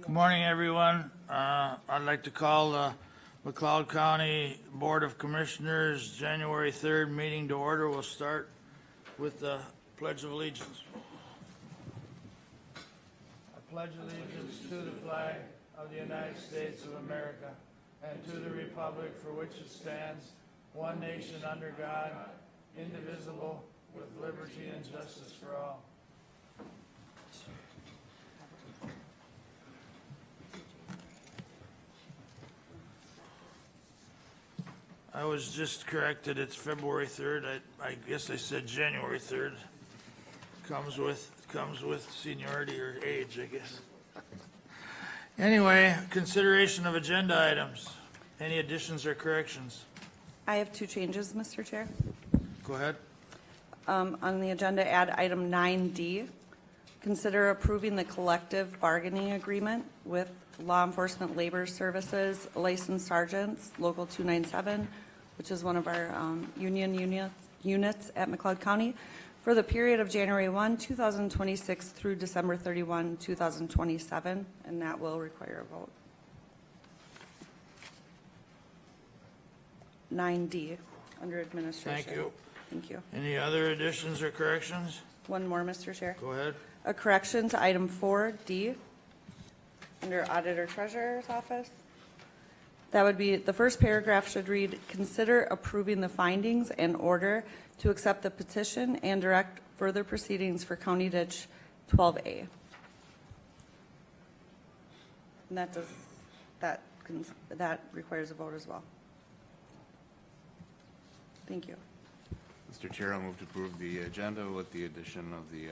Good morning, everyone. I'd like to call the McLeod County Board of Commissioners January 3rd meeting to order. We'll start with the Pledge of Allegiance. I pledge allegiance to the flag of the United States of America and to the republic for which it stands, one nation under God, indivisible, with liberty and justice for all. I was just corrected. It's February 3rd. I guess I said January 3rd. Comes with seniority or age, I guess. Anyway, consideration of agenda items. Any additions or corrections? I have two changes, Mr. Chair. Go ahead. On the agenda, add item 9D. Consider approving the collective bargaining agreement with Law Enforcement Labor Services licensed sergeants, Local 297, which is one of our union units at McLeod County, for the period of January 1, 2026 through December 31, 2027, and that will require a vote. 9D, under administration. Thank you. Thank you. Any other additions or corrections? One more, Mr. Chair. Go ahead. A correction to item 4D, under Auditor Treasurer's Office. That would be, the first paragraph should read, consider approving the findings and order to accept the petition and direct further proceedings for County Ditch 12A. And that requires a vote as well. Thank you. Mr. Chair, I'll move to approve the agenda with the addition of the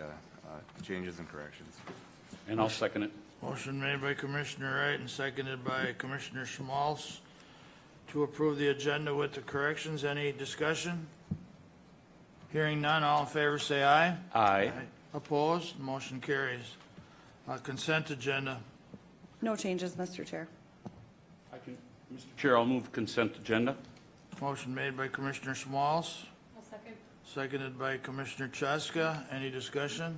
changes and corrections. And I'll second it. Motion made by Commissioner Wright and seconded by Commissioner Schmalz to approve the agenda with the corrections. Any discussion? Hearing none, all in favor say aye. Aye. Opposed? Motion carries. Consent agenda. No changes, Mr. Chair. Mr. Chair, I'll move consent agenda. Motion made by Commissioner Schmalz. Seconded by Commissioner Chaska. Any discussion?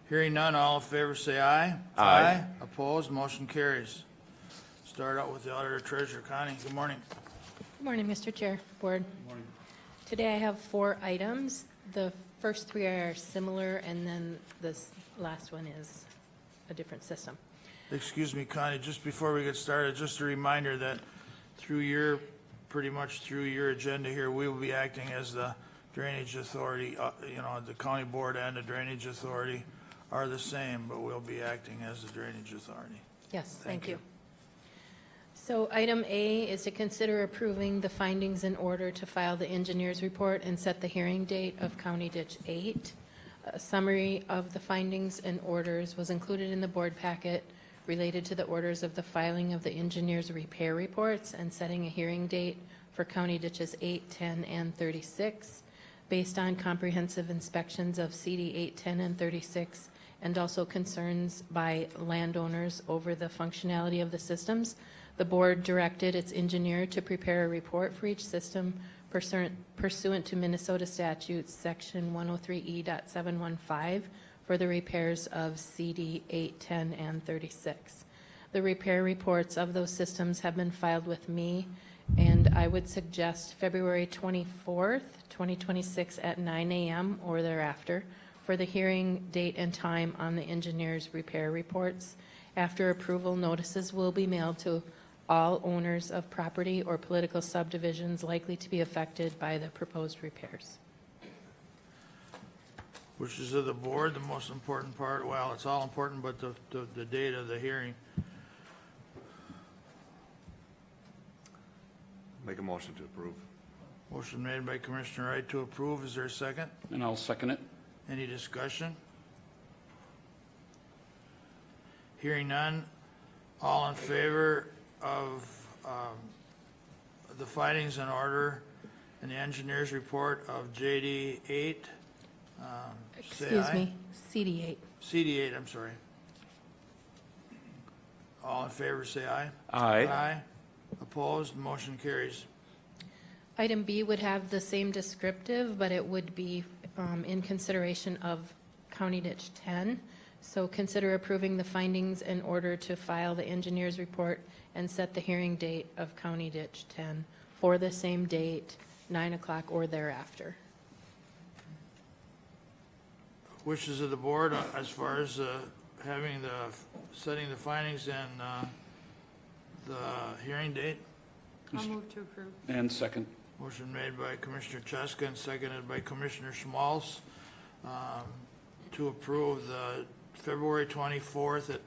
Hearing none, all in favor say aye. Aye. Opposed? Motion carries. Start out with the Auditor Treasurer. Connie, good morning. Good morning, Mr. Chair, Board. Today I have 4 items. The first 3 are similar, and then this last one is a different system. Excuse me, Connie, just before we get started, just a reminder that pretty much through your agenda here, we will be acting as the drainage authority. The county board and the drainage authority are the same, but we'll be acting as the drainage authority. Yes, thank you. So item A is to consider approving the findings in order to file the engineer's report and set the hearing date of County Ditch 8. A summary of the findings and orders was included in the board packet related to the orders of the filing of the engineer's repair reports and setting a hearing date for County Ditches 8, 10, and 36 based on comprehensive inspections of CD 8, 10, and 36 and also concerns by landowners over the functionality of the systems. The board directed its engineer to prepare a report for each system pursuant to Minnesota statutes section 103E.715 for the repairs of CD 8, 10, and 36. The repair reports of those systems have been filed with me, and I would suggest February 24th, 2026 at 9 a.m. or thereafter for the hearing date and time on the engineer's repair reports. After approval, notices will be mailed to all owners of property or political subdivisions likely to be affected by the proposed repairs. Which is of the board, the most important part. Well, it's all important, but the date of the hearing. Make a motion to approve. Motion made by Commissioner Wright to approve. Is there a second? And I'll second it. Any discussion? Hearing none, all in favor of the findings in order in the engineer's report of JD 8, say Excuse aye. me, CD 8. CD 8, I'm sorry. All in favor say aye. Aye. Aye. Opposed, motion carries. Item B would have the same descriptive, but it would be in consideration of County Ditch 10 So consider approving the findings in order to file the engineer's report and set the hearing date of County Ditch 10 for the same date, 9 o'clock or thereafter. Wishes of the board as far as having setting the findings and the hearing date? I'll move to approve. And second. Motion made by Commissioner Cheska and seconded by Commissioner Schmalz to approve the February 24th at,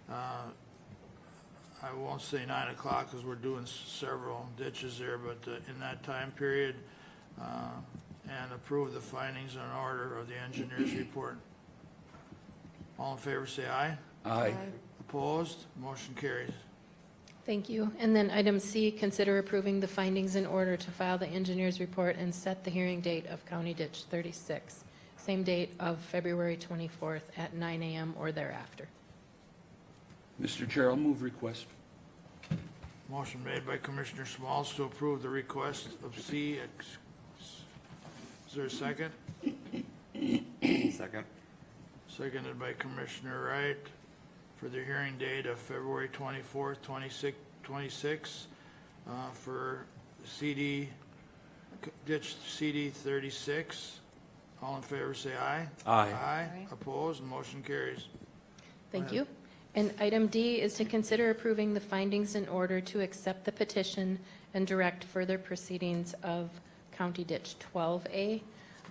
I won't say 9 o'clock because we're doing several ditches there, but in that time period, and approve the findings in order of the engineer's report. All in favor, say aye. Aye. Opposed? Motion carries. Thank you. And then item C, consider approving the findings in order to file the engineer's report and set the hearing date of County Ditch 36, same date of February 24th at 9 a.m. or thereafter. Mr. Chair, I'll move request. Motion made by Commissioner Schmalz to approve the request of C. Is there a second? Second. Seconded by Commissioner Wright for the hearing date of February 24th, 26, for ditch CD 36. All in favor, say aye. Aye. Aye. Opposed? Motion carries. Thank you. And item D is to consider approving the findings in order to accept the petition and direct further proceedings of County Ditch 12A.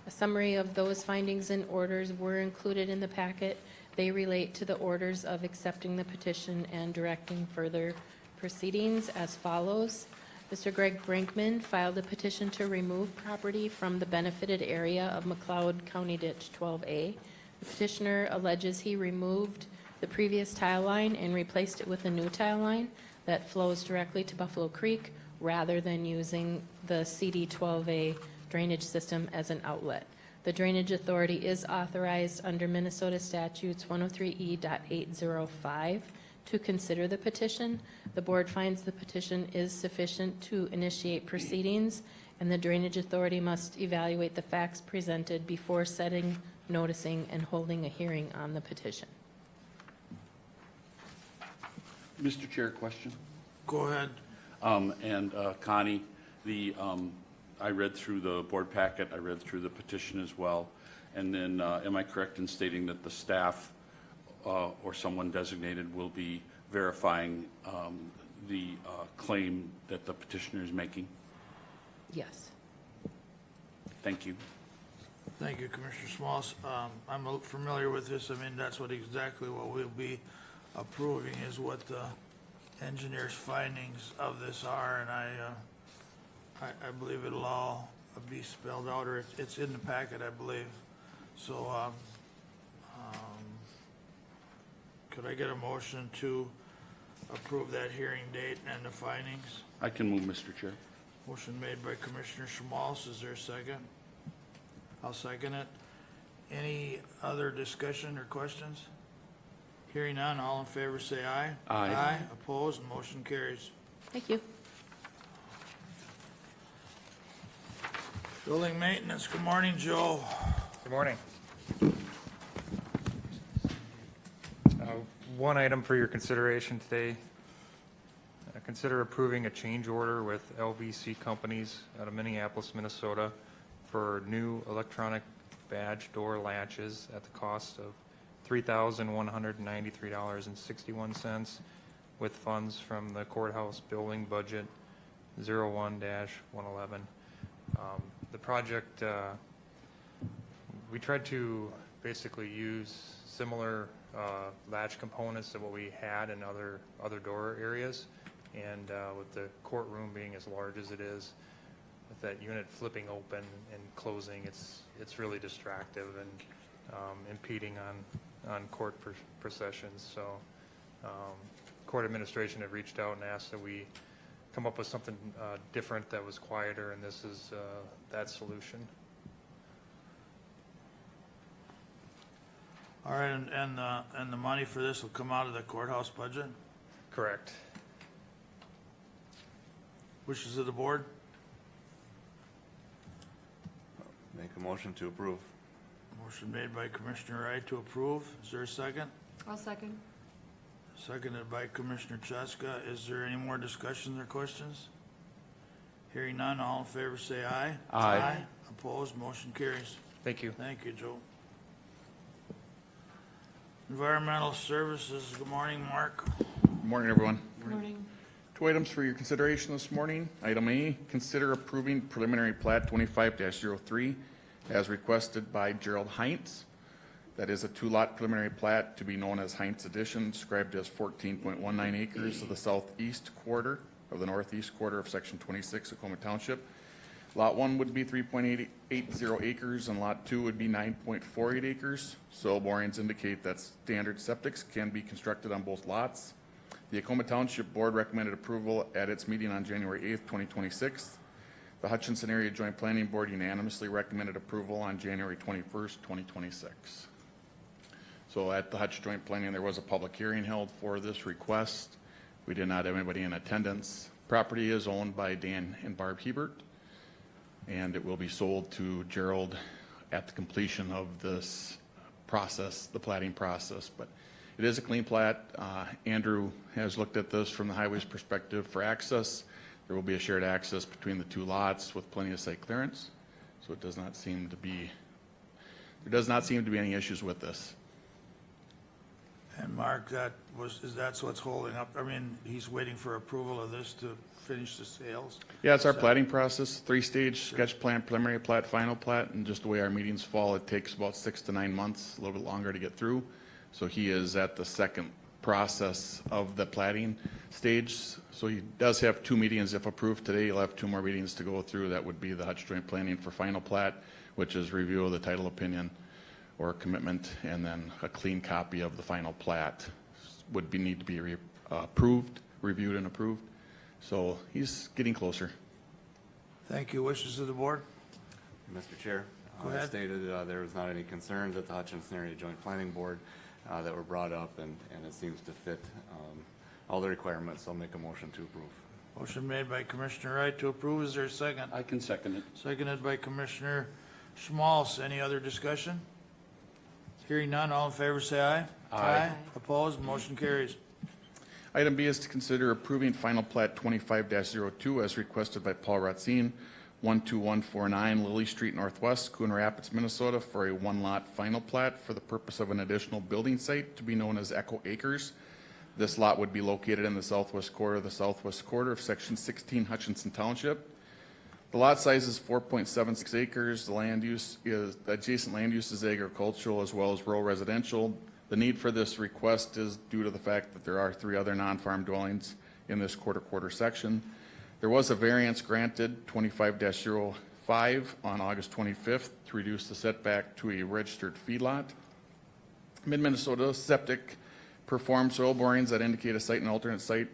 A summary of those findings and orders were included in the packet. They relate to the orders of accepting the petition and directing further proceedings as follows. Mr. Greg Brinkman filed a petition to remove property from the benefited area of McLeod County Ditch 12A. The petitioner alleges he removed the previous tile line and replaced it with a new tile line that flows directly to Buffalo Creek rather than using the CD 12A drainage system as an outlet. The Drainage Authority is authorized under Minnesota Statutes 103E.805 to consider the petition. The board finds the petition is sufficient to initiate proceedings, and the Drainage Authority must evaluate the facts presented before setting, noticing, and holding a hearing on the petition. Mr. Chair, question. Go ahead. Connie, I read through the board packet, I read through the petition as well, and then am I correct in stating that the staff or someone designated will be verifying the claim that the petitioner is making? Yes. Thank you. Thank you, Commissioner Schmalz. I'm familiar with this. I mean, that's exactly what we'll be approving is what the engineer's findings of this are, and I believe it'll all be spelled out, or it's in the packet, I believe. So, could I get a motion to approve that hearing date and the findings? I can move, Mr. Chair. Motion made by Commissioner Schmalz. Is there a second? I'll second it. Any other discussion or questions? Hearing none, all in favor say aye. Aye. Aye. Opposed? Motion carries. Thank you. Building maintenance. Good morning, Joe. Good morning. One item for your consideration today. Consider approving a change order with LVC Companies out of Minneapolis, Minnesota for new electronic badge door latches at the cost of $3,193.61 with funds from the courthouse building budget 01-111. The project, we tried to basically use similar latch components to what we had in other door areas, and with the courtroom being as large as it is, with that unit flipping open and closing, it's really distractive and impeding on court processions. So court administration had reached out and asked that we come up with something different that was quieter, and this is that solution. All right, and the money for this will come out of the courthouse budget? Correct. Wishes of the board? Make a motion to approve. Motion made by Commissioner Wright to approve. Is there a second? I'll second. Seconded by Commissioner Chaska. Is there any more discussion or questions? Hearing none, all in favor say aye. Aye. Opposed, motion carries. Thank you. Thank you, Joe. Environmental Services, good morning, Mark. Good morning, everyone. Morning. 2 items for your consideration this morning. Item A, consider approving preliminary plat 25-03 as requested by Gerald Heinz. That is a 2-lot preliminary plat to be known as Heinz Addition, described as 14.19 acres of the southeast quarter of the northeast quarter of Section 26 of Coma Township. Lot 1 would be 3.80 acres and Lot 2 would be 9.48 acres. Soil borings indicate that standard septics can be constructed on both lots. The Coma Township Board recommended approval at its meeting on January 8th, 2026. The Hutchinson Area Joint Planning Board unanimously recommended approval on January 21st, 2026. So at the Hutch Joint Planning, there was a public hearing held for this request. We did not have anybody in attendance. Property is owned by Dan and Barb Hebert, and it will be sold to Gerald at the completion of this process, the plating process. But it is a clean plat. Andrew has looked at this from the highway's perspective for access. There will be a shared access between the 2 lots with plenty of site clearance. So it does not seem to be, there does not seem to be any issues with this. And Mark, that's what's holding up, I mean, he's waiting for approval of this to finish the sales? Yeah, it's our plating process, 3-stage sketch plan, preliminary plat, final plat, and just the way our meetings fall, it takes about 6 to 9 months, a little bit longer to get through. So he is at the second process of the plating stage. So he does have 2 meetings. If approved today, he'll have 2 more meetings to go through. That would be the Hutch Joint Planning for final plat, which is review of the title opinion or commitment, and then a clean copy of the final plat would need to be approved, reviewed and approved. So he's getting closer. Thank you. Wishes of the board? Mr. Chair, Go as ahead. stated, there was not any concerns at the Hutchinson Area Joint Planning Board that were brought up, and it seems to fit all the requirements. I'll make a motion to approve. Motion made by Commissioner Wright to approve. Is there a second? I can second it. Seconded by Commissioner Schmalz. Any other discussion? Hearing none, all in favor say aye. Aye. Opposed, motion carries. Item B is to consider approving final plat 25-02 as requested by Paul Ratzine, 12149 Lily Street Northwest, Coon Rapids, Minnesota, for a 1-lot final plat for the purpose of an additional building site to be known as Echo Acres. This lot would be located in the southwest quarter of Section 16 Hutchinson Township. The lot size is 4.76 acres. The adjacent land use is agricultural as well as rural residential. The need for this request is due to the fact that there are 3 other non-farm dwellings in this quarter section. There was a variance granted, 25-05, on August 25th to reduce the setback to a registered feedlot. Mid-Minnesota Septic performed soil borings that indicate a site and alternate site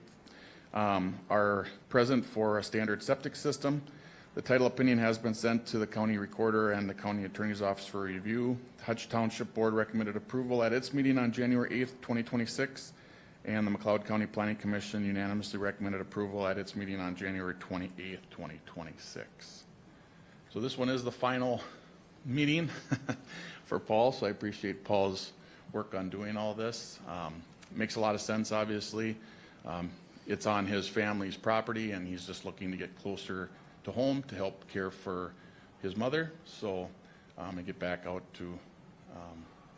are present for a standard septic system. The title opinion has been sent to the county recorder and the county attorney's office for review. The Hutch Township Board recommended approval at its meeting on January 8th, 2026, and the McLeod County Planning Commission unanimously recommended approval at its meeting on January 28th, 2026. So this one is the final meeting for Paul, so I appreciate Paul's work on doing all this. Makes a lot of sense, obviously. It's on his family's property, and he's just looking to get closer to home to help care for his mother, so and get back out to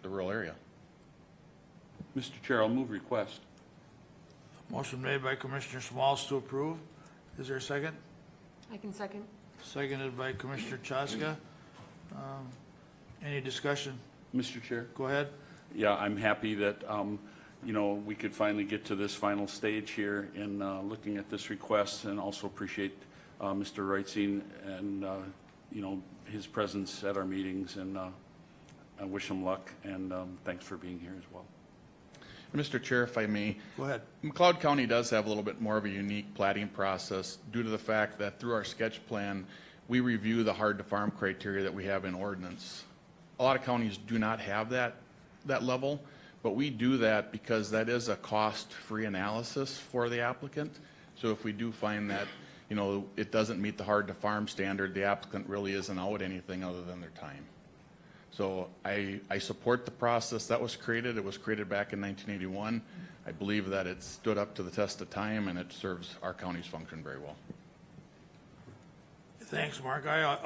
the rural area. Mr. Chair, I'll move request. Motion made by Commissioner Schmalz to approve. Is there a second? I can second. Seconded by Commissioner Chaska. Any discussion? Mr. Chair? Go ahead. Yeah, I'm happy that, we could finally get to this final stage here in looking at this request, and also appreciate Mr. Reitzing and, his presence at our meetings, and I wish him luck, and thanks for being here as well. Mr. Chair, if I may, Go ahead. McLeod County does have a little bit more of a unique plating process due to the fact that through our sketch plan, we review the hard to farm criteria that we have in ordinance. A lot of counties do not have that level, but we do that because that is a cost-free analysis for the applicant. So if we do find that, it doesn't meet the hard to farm standard, the applicant really isn't owed anything other than their time. So I support the process that was created. It was created back in 1981. I believe that it stood up to the test of time, and it serves our county's function very well. Thanks, Mark. I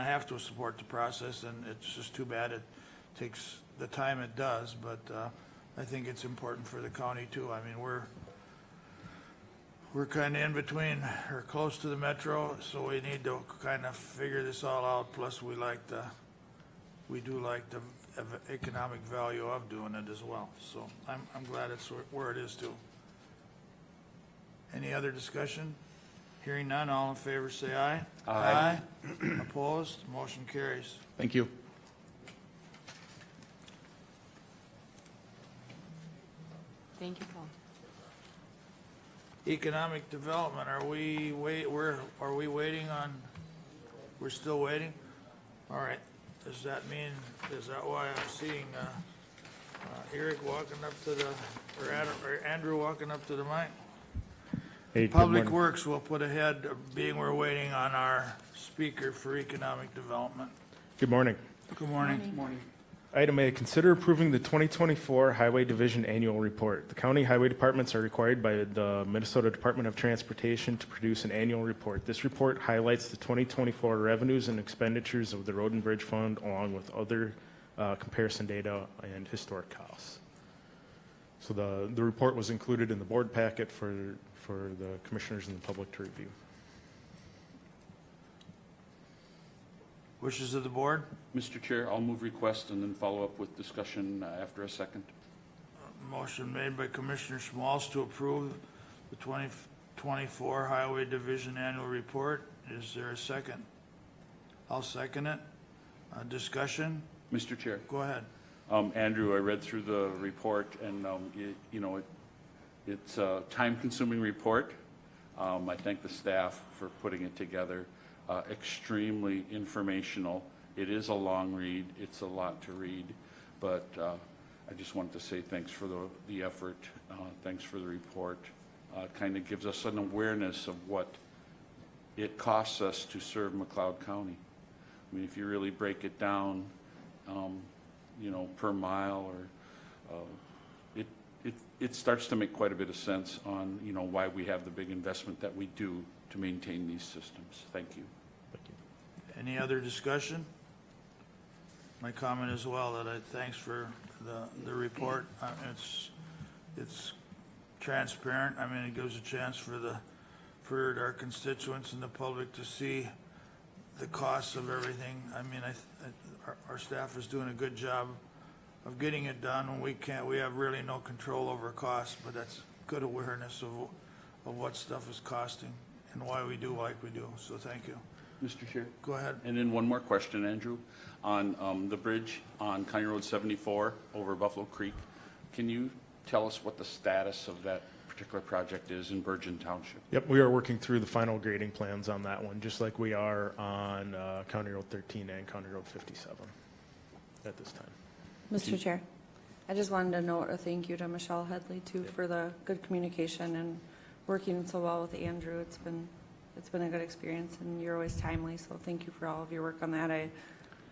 have to support the process, and it's just too bad it takes the time it does, but I think it's important for the county too. I mean, we're kind of in between or close to the metro, so we need to kind of figure this all out. Plus, we do like the economic value of doing it as well. So I'm glad it's where it is too. Any other discussion? Hearing none, all in favor say aye. Aye. Opposed? Motion carries. Thank you. Thank you, Paul. Economic development, are we waiting on, we're still waiting? All right, is that why I'm seeing, Eric walking up to the, or Andrew walking up to the mic? Hey, good Public morning. Works will put ahead, being we're waiting on our speaker for economic development. Good morning. Good morning. Item A, consider approving the 2024 Highway Division Annual Report. The county highway departments are required by the Minnesota Department of Transportation to produce an annual report. This report highlights the 2024 revenues and expenditures of the Road and Bridge Fund, along with other comparison data and historic costs. So the report was included in the board packet for the commissioners and the public to review. Wishes of the board? Mr. Chair, I'll move request and then follow up with discussion after a second. Motion made by Commissioner Schmalz to approve the 2024 Highway Division Annual Report. Is there a second? I'll second it. Discussion? Mr. Chair. Go ahead. Andrew, I read through the report, and it's a time-consuming report. I thank the staff for putting it together. Extremely informational. It is a long read. It's a lot to read, but I just wanted to say thanks for the effort. Thanks for the report. It kind of gives us an awareness of what it costs us to serve McLeod County. I mean, if you really break it down, per mile, or it starts to make quite a bit of sense on why we have the big investment that we do to maintain these systems. Thank you. Any other discussion? My comment as well, that thanks for the report. It's transparent. I mean, it gives a chance for our constituents and the public to see the costs of everything. I mean, our staff is doing a good job of getting it done. When we have really no control over costs, but that's good awareness of what stuff is costing and why we do like we do. So thank you. Mr. Chair. Go ahead. And then one more question, Andrew, on the bridge on County Road 74 over Buffalo Creek. Can you tell us what the status of that particular project is in Bergen Township? Yep, we are working through the final grading plans on that one, just like we are on County Road 13 and County Road 57 at this time. Mr. Chair, I just wanted to note a thank you to Michelle Headley too for the good communication and working so well with Andrew. It's been a good experience, and you're always timely, so thank you for all of your work on that. I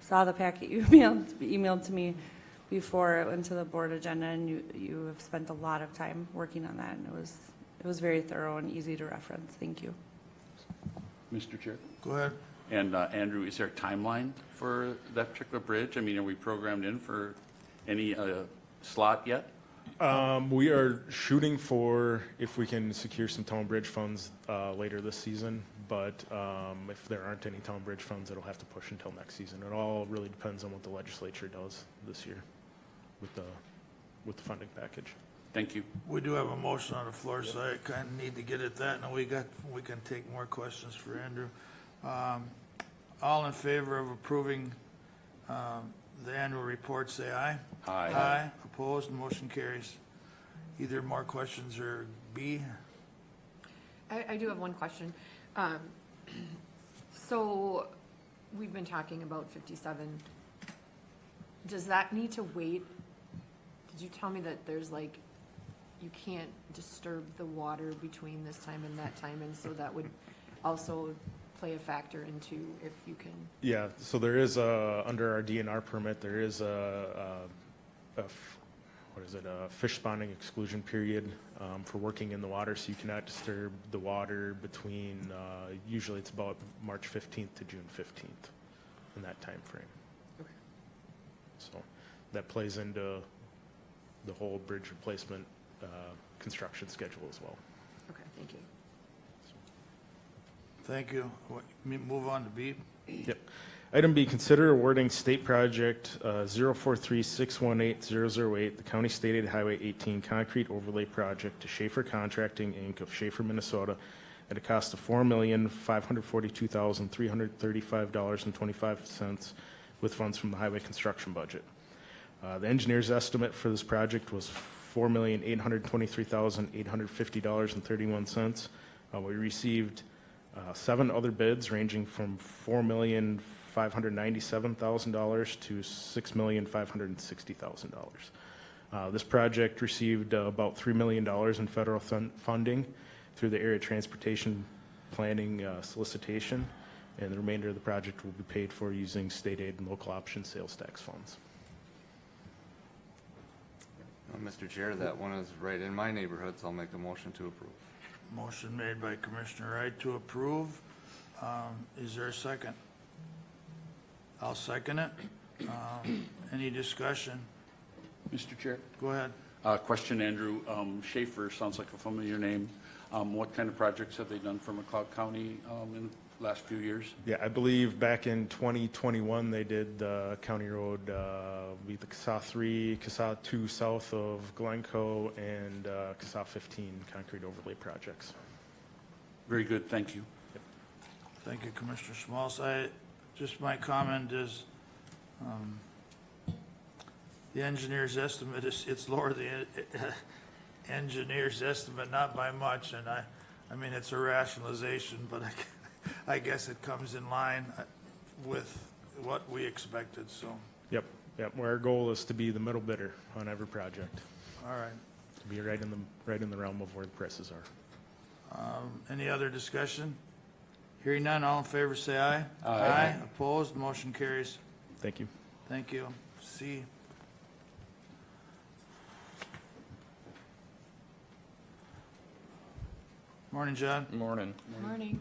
saw the packet you emailed to me before it went to the board agenda, and you have spent a lot of time working on that, and it was very thorough and easy to reference. Thank you. Mr. Chair. Go ahead. And Andrew, is there a timeline for that particular bridge? I mean, are we programmed in for any slot yet? We are shooting for if we can secure some town bridge funds later this season, but if there aren't any town bridge funds, it'll have to push until next season. It all really depends on what the legislature does this year with the funding package. Thank you. We do have a motion on the floor, so I kind of need to get at that, and we can take more questions for Andrew. All in favor of approving the annual report, say aye. Aye. Aye. Opposed, motion carries. Either more questions or B? I do have one question. So we've been talking about 57. Does that need to wait? Did you tell me that there's you can't disturb the water between this time and that time, and so that would also play a factor into if you can, Yeah, so there is under our DNR permit, there is a fish spawning exclusion period for working in the water, so you cannot disturb the water between, usually it's about March 15th to June 15th, in that time frame. Okay. So that plays into the whole bridge replacement construction schedule as well. okay, thank you. Thank you. Move on to B. Yep. Item B, consider awarding state project 043618008, the county stated Highway 18 concrete overlay project to Schaefer Contracting, Inc. of Schaefer, Minnesota, at a cost of $4,542,335.25 with funds from the highway construction budget. The engineer's estimate for this project was $4,823,850.31. We received 7 other bids ranging from $4,597,000 to $6,560,000. This project received about $3 million in federal funding through the area transportation planning solicitation, and the remainder of the project will be paid for using state aid and local option sales tax funds. Mr. Chair, that one is right in my neighborhood, so I'll make a motion to approve. Motion made by Commissioner Wright to approve. Is there a second? I'll second it. Any discussion? Mr. Chair? Go ahead. Question, Andrew. Schaefer sounds like a familiar name. What kind of projects have they done for McLeod County in the last few years? Yeah, I believe back in 2021, they did the county road, the CASA 3, CASA 2 south of Glencoe, and CASA 15 concrete overlay projects. Very good, thank you. Thank you, Commissioner Schmalz. Just my comment is, the engineer's estimate it's lower than the engineer's estimate, not by much, and I mean, it's a rationalization, but I guess it comes in line with what we expected, so, Yep, well, our goal is to be the middle bidder on every project, all right. to be right in the realm of where the prices are. Any other discussion? Hearing none, all in favor say aye. Aye. Opposed, motion carries. Thank you. Thank you. C. Morning, John. Morning. Morning.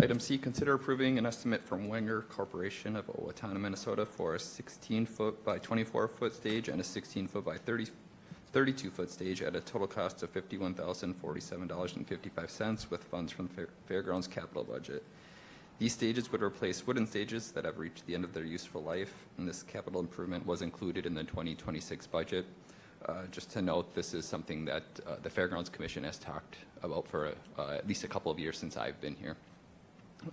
Item C, consider approving an estimate from Wenger Corporation of Owatonna, Minnesota for a 16-foot by 24-foot stage and a 16-foot by 32-foot stage at a total cost of $51,047.55 with funds from the Fairgrounds capital budget. These stages would replace wooden stages that have reached the end of their useful life, and this capital improvement was included in the 2026 budget. Just to note, this is something that the Fairgrounds Commission has talked about for at least a couple of years since I've been here.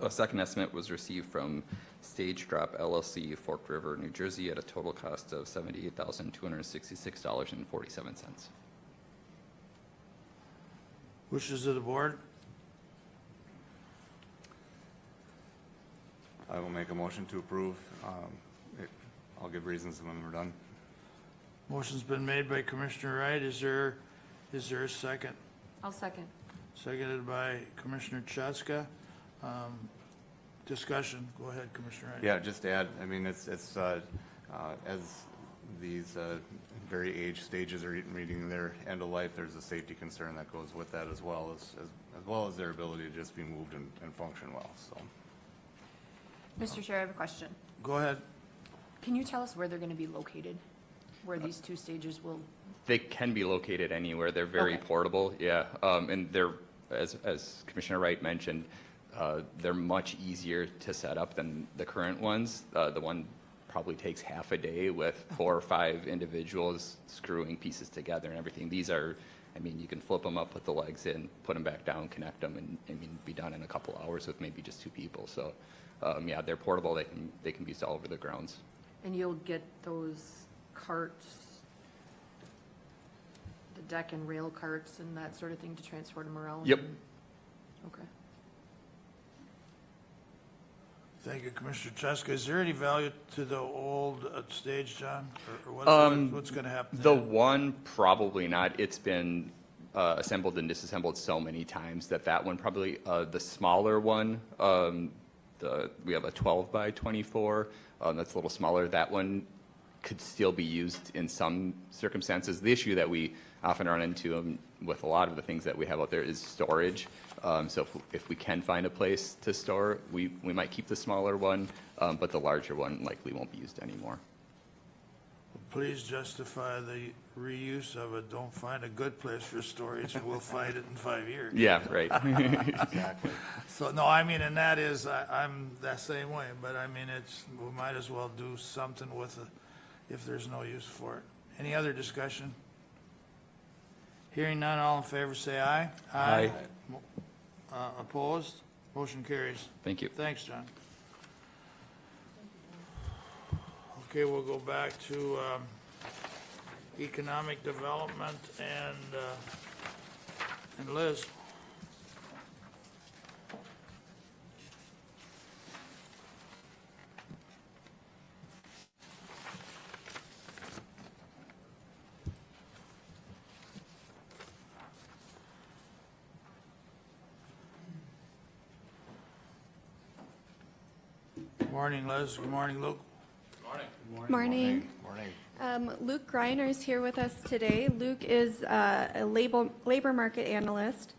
A second estimate was received from Stage Drop LLC, Fork River, New Jersey, at a total cost of $78,266.47. Wishes of the board? I will make a motion to approve. I'll give reasons when we're done. Motion's been made by Commissioner Wright. Is there a second? I'll second. Seconded by Commissioner Chatska. Discussion. Go ahead, Commissioner Wright. Yeah, just to add, I mean, it's as these very aged stages are reaching their end of life, there's a safety concern that goes with that as well as their ability to just be moved and function well, so. Mr. Chair, I have a question. Go ahead. Can you tell us where they're going to be located? Where these two stages will, They can be located anywhere. They're very Okay. portable, yeah. And they're, as Commissioner Wright mentioned, they're much easier to set up than the current ones. The one probably takes half a day with 4 or 5 individuals screwing pieces together and everything. These are, I mean, you can flip them up, put the legs in, put them back down, connect them, and I mean, be done in a couple hours with maybe just 2 people. So, yeah, they're portable. They can be used all over the grounds. and you'll get those carts, the deck and rail carts and that sort of thing to transport them around? Yep. Okay. Thank you, Commissioner Cheska. Is there any value to the old stage, John? Or what's going to happen The there? one, probably not. It's been assembled and disassembled so many times that one probably, the smaller one, we have a 12 by 24, that's a little smaller. That one could still be used in some circumstances. The issue that we often run into with a lot of the things that we have out there is storage. So if we can find a place to store, we might keep the smaller one, but the larger one likely won't be used anymore. Please justify the reuse of it. Don't find a good place for storage, and we'll fight it in 5 years. Yeah, right. Exactly. So, no, I mean, and that is, I'm that same way, but I mean, we might as well do something with it if there's no use for it. Any other discussion? Hearing none, all in favor, say aye. Aye. Opposed? Motion carries. Thank you. Thanks, John. Okay, we'll go back to economic development and Liz. Morning, Liz. Good morning, Luke. Morning. Morning. Luke Greiner is here with us today. Luke is a labor market analyst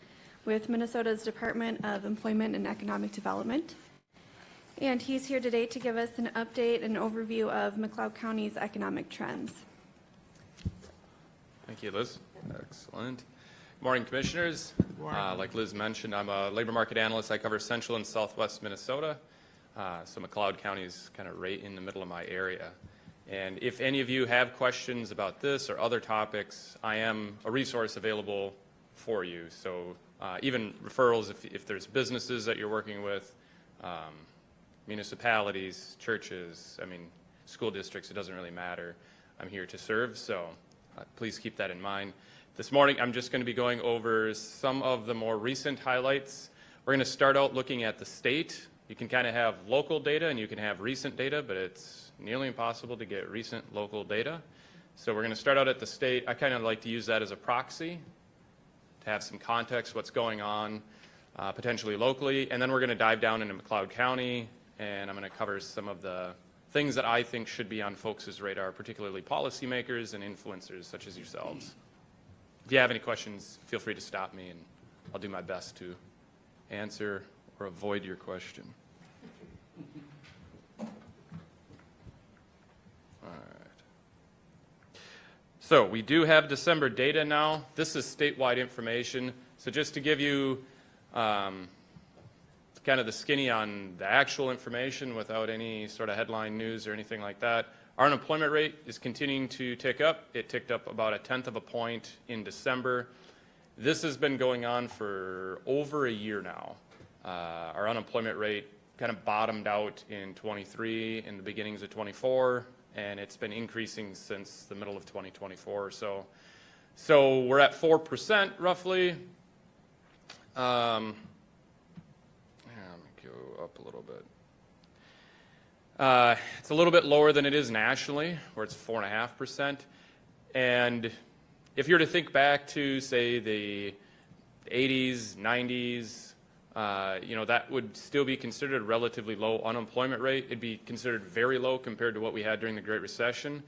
with Minnesota's Department of Employment and Economic Development. And he's here today to give us an update and overview of McLeod County's economic trends. Thank you, Liz. Excellent. Morning, Commissioners. Like Liz mentioned, I'm a labor market analyst. I cover central and southwest Minnesota. So McLeod County is kind of right in the middle of my area. And if any of you have questions about this or other topics, I am a resource available for you. So even referrals, if there's businesses that you're working with, municipalities, churches, school districts, it doesn't really matter. I'm here to serve, so please keep that in mind. This morning, I'm just going to be going over some of the more recent highlights. We're going to start out looking at the state. You can kind of have local data and you can have recent data, but it's nearly impossible to get recent local data. So we're going to start out at the state. I kind of like to use that as a proxy to have some context, what's going on potentially locally. And then we're going to dive down into McLeod County, and I'm going to cover some of the things that I think should be on folks' radar, particularly policymakers and influencers such as yourselves. If you have any questions, feel free to stop me, and I'll do my best to answer or avoid your question. All right. So we do have December data now. This is statewide information. So just to give you kind of the skinny on the actual information without any sort of headline news or anything like that, our unemployment rate is continuing to tick up. It ticked up about 1/10 of a point in December. This has been going on for over a year now. Our unemployment rate kind of bottomed out in 23, in the beginnings of 24, and it's been increasing since the middle of 2024. So we're at 4% roughly. Let me go up a little bit. It's a little bit lower than it is nationally, where it's 4.5%. And if you were to think back to, say, the 80s, 90s, that would still be considered a relatively low unemployment rate. It'd be considered very low compared to what we had during the Great Recession.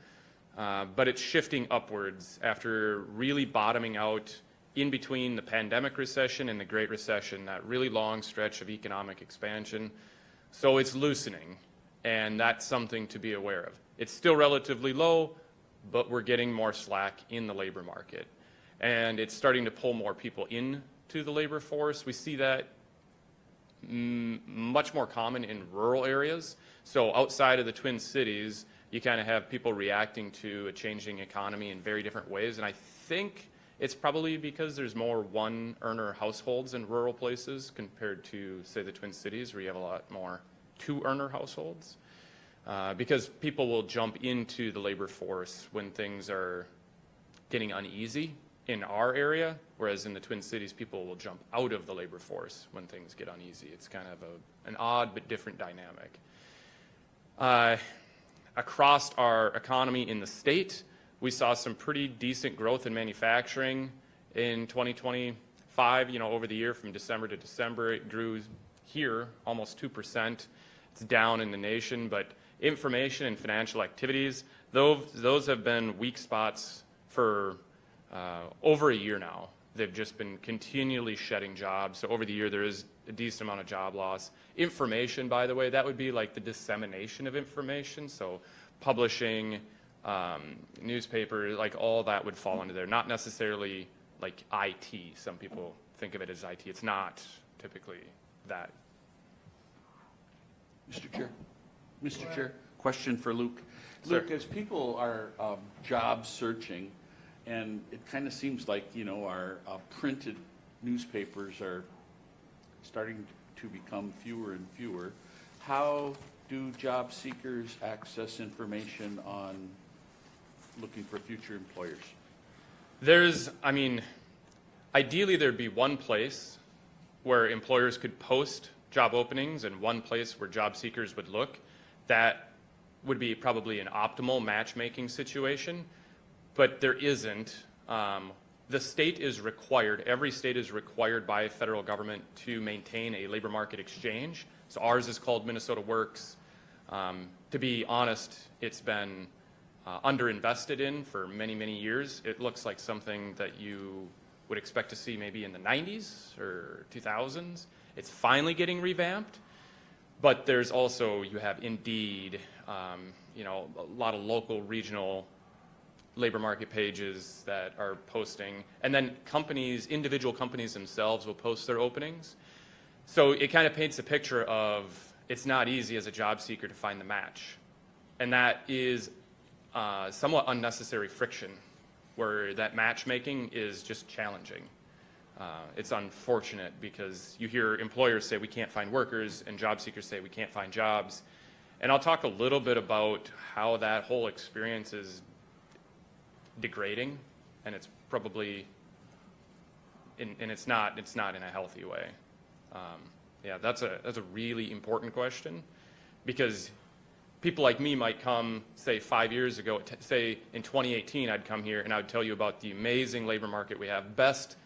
But it's shifting upwards after really bottoming out in between the pandemic recession and the Great Recession, that really long stretch of economic expansion. So it's loosening, and that's something to be aware of. It's still relatively low, but we're getting more slack in the labor market. And it's starting to pull more people into the labor force. We see that much more common in rural areas. So outside of the Twin Cities, you kind of have people reacting to a changing economy in very different ways. And I think it's probably because there's more one-earner households in rural places compared to, say, the Twin Cities, where you have a lot more two-earner households. Because people will jump into the labor force when things are getting uneasy in our area, whereas in the Twin Cities, people will jump out of the labor force when things get uneasy. It's kind of an odd but different dynamic. Across our economy in the state, we saw some pretty decent growth in manufacturing in 2025. Over the year from December to December, it grew here, almost 2%. It's down in the nation, but information and financial activities, those have been weak spots for over a year now. They've just been continually shedding jobs. So over the year, there is a decent amount of job loss. Information, by the way, that would be like the dissemination of information. So publishing, newspaper, like all that would fall into there. Not necessarily like IT. Some people think of it as IT. It's not typically that. Mr. Chair, question for Luke. Sir. Luke, as people are job searching, and it kind of seems like, our printed newspapers are starting to become fewer and fewer, how do job seekers access information on looking for future employers? Ideally there'd be one place where employers could post job openings and one place where job seekers would look. That would be probably an optimal matchmaking situation, but there isn't. The state is required, every state is required by federal government to maintain a labor market exchange. So ours is called Minnesota Works. To be honest, it's been underinvested in for many, many years. It looks like something that you would expect to see maybe in the 90s or 2000s. It's finally getting revamped, but there's also, you have Indeed, a lot of local, regional labor market pages that are posting, and then individual companies themselves will post their openings. So it kind of paints a picture of it's not easy as a job seeker to find the match. And that is somewhat unnecessary friction, where that matchmaking is just challenging. It's unfortunate because you hear employers say we can't find workers and job seekers say we can't find jobs. And I'll talk a little bit about how that whole experience is degrading, and it's probably, and it's not in a healthy way. That's a really important question, because people like me might come, say 5 years ago, say in 2018, I'd come here and I would tell you about the amazing labor market we have, best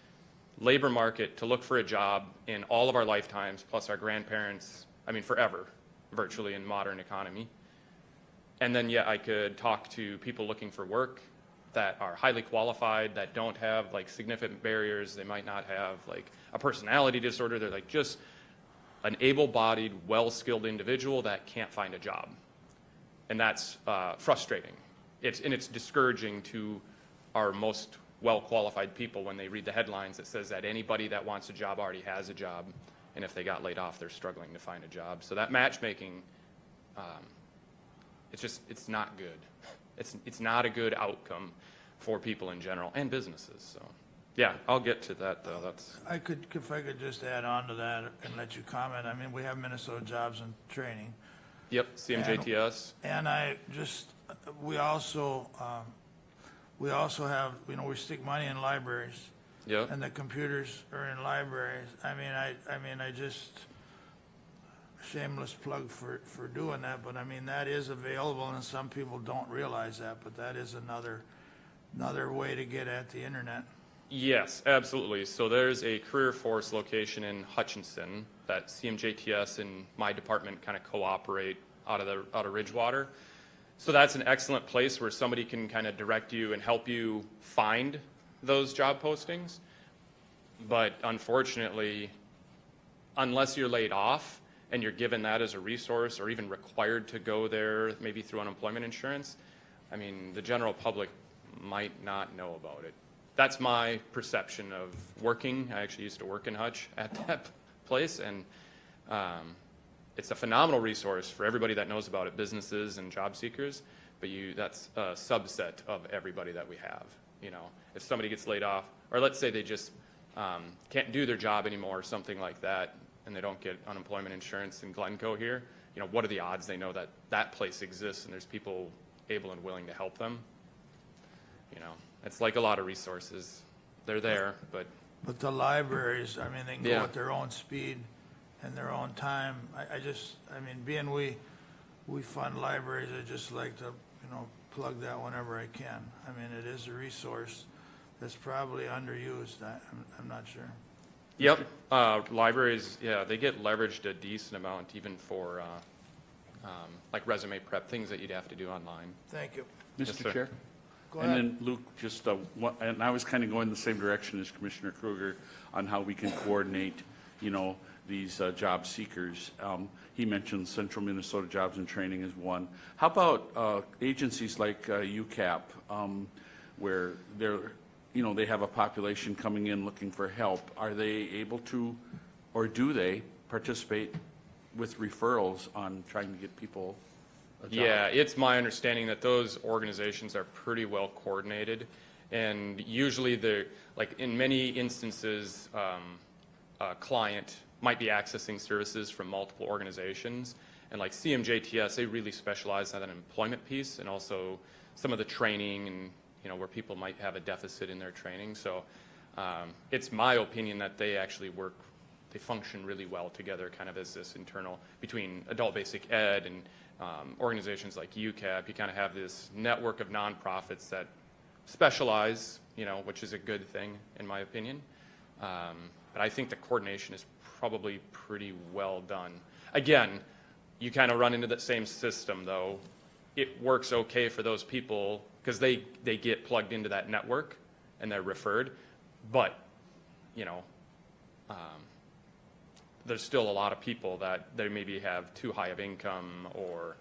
labor market to look for a job in all of our lifetimes, plus our grandparents, forever, virtually, in modern economy. And then, I could talk to people looking for work that are highly qualified, that don't have significant barriers. They might not have a personality disorder. They're just an able-bodied, well-skilled individual that can't find a job. And that's frustrating. It's discouraging to our most well-qualified people when they read the headlines that says that anybody that wants a job already has a job, and if they got laid off, they're struggling to find a job. So that matchmaking, it's not good. It's not a good outcome for people in general and businesses. So, I'll get to that though. If I could just add on to that and let you comment. we have Minnesota Jobs and Training. Yep, CMJTS. And we also have, we stick money in libraries. Yep. And the computers are in libraries. I just, shameless plug for doing that, but that is available, and some people don't realize that, but that is another way to get at the internet. Yes, absolutely. So there's a career force location in Hutchinson that CMJTS and my department kind of cooperate out of Ridgewater. So that's an excellent place where somebody can kind of direct you and help you find those job postings. But unfortunately, unless you're laid off and you're given that as a resource or even required to go there maybe through unemployment insurance, the general public might not know about it. That's my perception of working. I actually used to work in Hutch at that place, and it's a phenomenal resource for everybody that knows about it, businesses and job seekers, but that's a subset of everybody that we have. If somebody gets laid off, or let's say they just can't do their job anymore or something like that, and they don't get unemployment insurance in Glencoe here, what are the odds they know that that place exists and there's people able and willing to help them? It's like a lot of resources. They're there, but the libraries, they can go Yeah. at their own speed and their own time. Being we fund libraries, I just like to, plug that whenever I can. It is a resource that's probably underused. I'm not sure. Yep, libraries, yeah, they get leveraged a decent amount even for, like resume prep, things that you'd have to do online. Thank you. Yes, Mr. sir. Chair? Go And ahead. then Luke, just, and I was kind of going the same direction as Commissioner Kruger on how we can coordinate, these job seekers. He mentioned Central Minnesota Jobs and Training is one. How about agencies like UCAP, where they have a population coming in looking for help? Are they able to, or do they participate with referrals on trying to get people a job? Yeah, it's my understanding that those organizations are pretty well coordinated, and usually they're, like in many instances, a client might be accessing services from multiple organizations, and like CMJTS, they really specialize on that employment piece and also some of the training and where people might have a deficit in their training. So it's my opinion that they actually they function really well together, kind of as this internal, between adult basic ed and organizations like UCAP. You kind of have this network of nonprofits that specialize, which is a good thing in my opinion. But I think the coordination is probably pretty well done. Again, you kind of run into that same system though. It works okay for those people because they get plugged into that network and they're referred, but there's still a lot of people that they maybe have too high of income or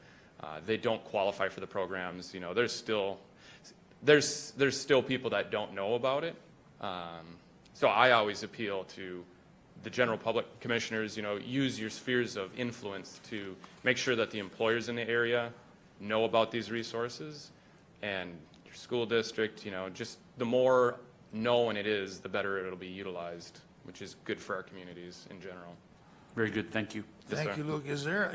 they don't qualify for the programs. There's still people that don't know about it. So I always appeal to the general public commissioners, use your spheres of influence to make sure that the employers in the area know about these resources, and your school district, just the more known it is, the better it'll be utilized, which is good for our communities in general. Very good, thank you. Yes, Thank sir. you, Luke. Is there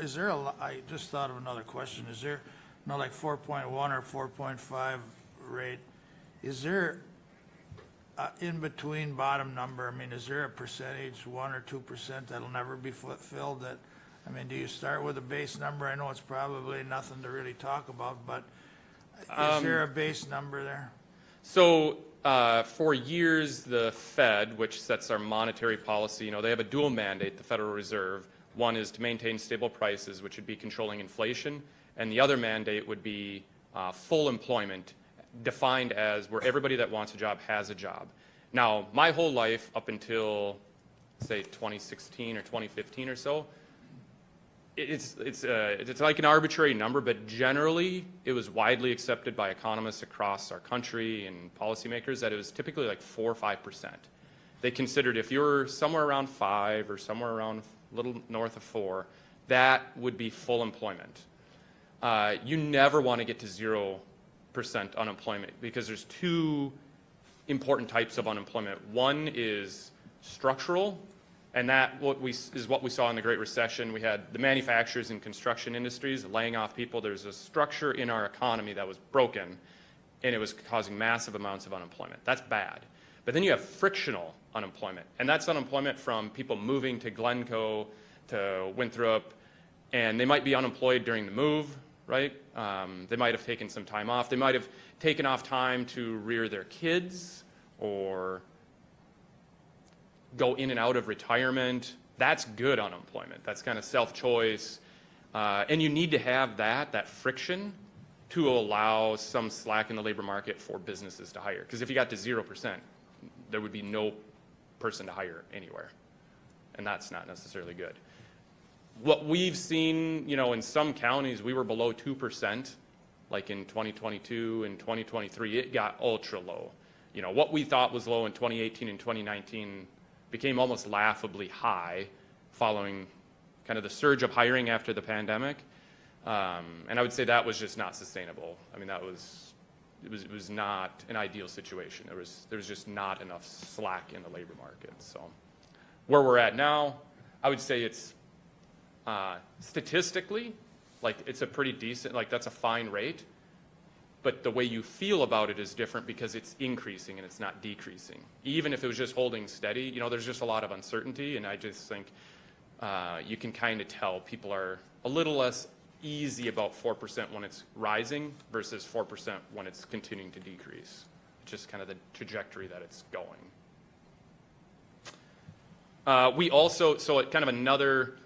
I just thought of another question. Is there, like 4.1 or 4.5 rate, is there in between bottom number, is there a percentage, 1 or 2% that'll never be filled? Do you start with a base number? I know it's probably nothing to really talk about, but is there a base number there? So for years, the Fed, which sets our monetary policy, they have a dual mandate, the Federal Reserve. One is to maintain stable prices, which would be controlling inflation, and the other mandate would be full employment, defined as where everybody that wants a job has a job. Now, my whole life up until, say, 2016 or 2015 or so, it's like an arbitrary number, but generally it was widely accepted by economists across our country and policymakers that it was typically like 4 or 5%. They considered if you're somewhere around 5 or somewhere around a little north of 4, that would be full employment. You never want to get to 0% unemployment because there's two important types of unemployment. One is structural, and that is what we saw in the Great Recession. We had the manufacturers and construction industries laying off people. There's a structure in our economy that was broken, and it was causing massive amounts of unemployment. That's bad. But then you have frictional unemployment, and that's unemployment from people moving to Glencoe, to Winthrop, and they might be unemployed during the move, right? They might have taken some time off. They might have taken off time to rear their kids or go in and out of retirement. That's good unemployment. That's kind of self-choice. And you need to have that friction to allow some slack in the labor market for businesses to hire. Because if you got to 0%, there would be no person to hire anywhere. And that's not necessarily good. What we've seen, in some counties, we were below 2%, like in 2022 and 2023. It got ultra low. What we thought was low in 2018 and 2019 became almost laughably high following kind of the surge of hiring after the pandemic. And I would say that was just not sustainable. It was not an ideal situation. There was just not enough slack in the labor market. So where we're at now, I would say it's statistically, it's a pretty decent, that's a fine rate. But the way you feel about it is different because it's increasing and it's not decreasing. Even if it was just holding steady, there's just a lot of uncertainty, and I just think you can kind of tell people are a little less easy about 4% when it's rising versus 4% when it's continuing to decrease. Just kind of the trajectory that it's going. We also, so kind of another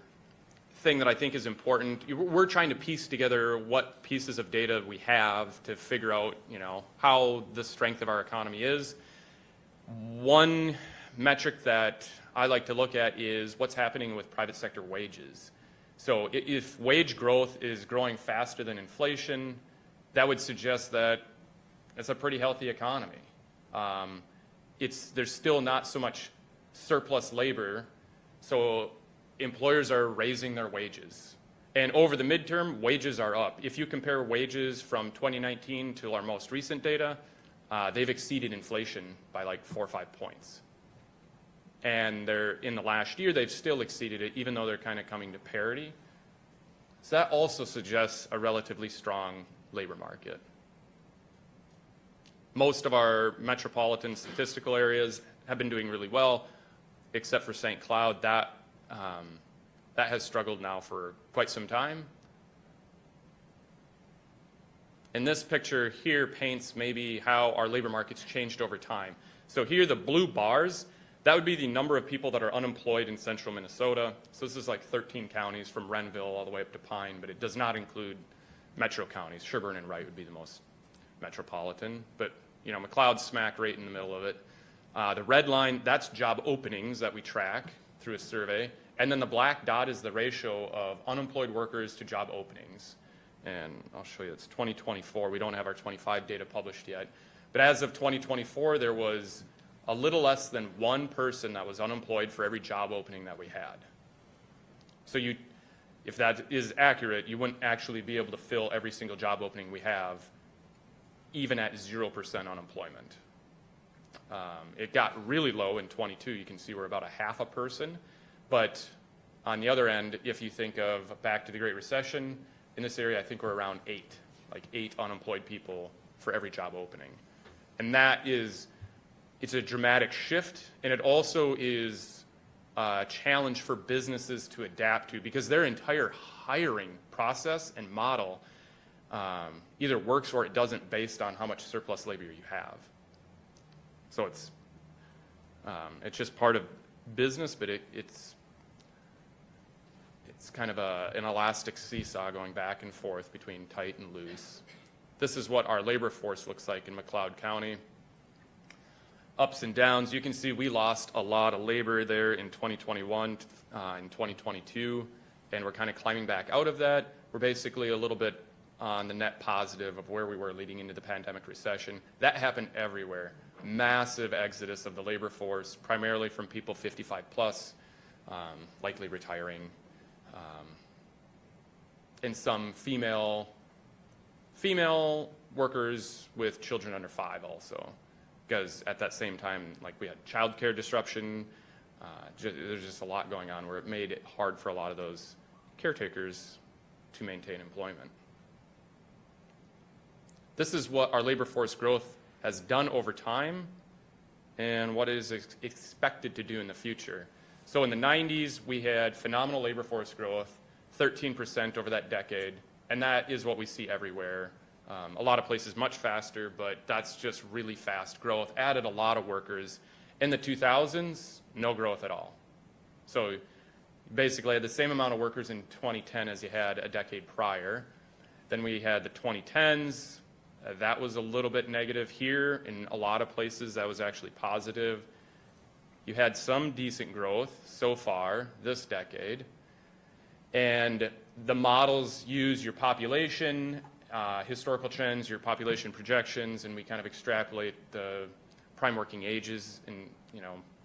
thing that I think is important, we're trying to piece together what pieces of data we have to figure out, how the strength of our economy is. One metric that I like to look at is what's happening with private sector wages. So if wage growth is growing faster than inflation, that would suggest that it's a pretty healthy economy. There's still not so much surplus labor, so employers are raising their wages. And over the midterm, wages are up. If you compare wages from 2019 to our most recent data, they've exceeded inflation by like 4 or 5 points. And in the last year, they've still exceeded it, even though they're kind of coming to parity. So that also suggests a relatively strong labor market. Most of our metropolitan statistical areas have been doing really well, except for St. Cloud. That has struggled now for quite some time. And this picture here paints maybe how our labor market's changed over time. So here, the blue bars, that would be the number of people that are unemployed in central Minnesota. So this is like 13 counties from Renville all the way up to Pine, but it does not include metro counties. Sherburne and Wright would be the most metropolitan, but McLeod's smack right in the middle of it. The red line, that's job openings that we track through a survey. And then the black dot is the ratio of unemployed workers to job openings. And I'll show you, it's 2024. We don't have our 25 data published yet. But as of 2024, there was a little less than one person that was unemployed for every job opening that we had. So if that is accurate, you wouldn't actually be able to fill every single job opening we have, even at 0% unemployment. It got really low in 22. You can see we're about a half a person. But on the other end, if you think of back to the Great Recession, in this area, I think we're around 8, like 8 unemployed people for every job opening. And it's a dramatic shift, and it also is a challenge for businesses to adapt to, because their entire hiring process and model either works or it doesn't based on how much surplus labor you have. So it's just part of business, but it's kind of an elastic seesaw going back and forth between tight and loose. This is what our labor force looks like in McLeod County. Ups and downs. You can see we lost a lot of labor there in 2021, in 2022, and we're kind of climbing back out of that. We're basically a little bit on the net positive of where we were leading into the pandemic recession. That happened everywhere. Massive exodus of the labor force, primarily from people 55 plus, likely retiring, and some female workers with children under 5 also. Because at that same time, like we had childcare disruption, there's just a lot going on where it made it hard for a lot of those caretakers to maintain employment. This is what our labor force growth has done over time and what is expected to do in the future. So in the 90s, we had phenomenal labor force growth, 13% over that decade, and that is what we see everywhere. A lot of places much faster, but that's just really fast growth. Added a lot of workers. In the 2000s, no growth at all. So you basically had the same amount of workers in 2010 as you had a decade prior. Then we had the 2010s. That was a little bit negative here. In a lot of places, that was actually positive. You had some decent growth so far this decade. And the models use your population, historical trends, your population projections, and we kind of extrapolate the prime working ages and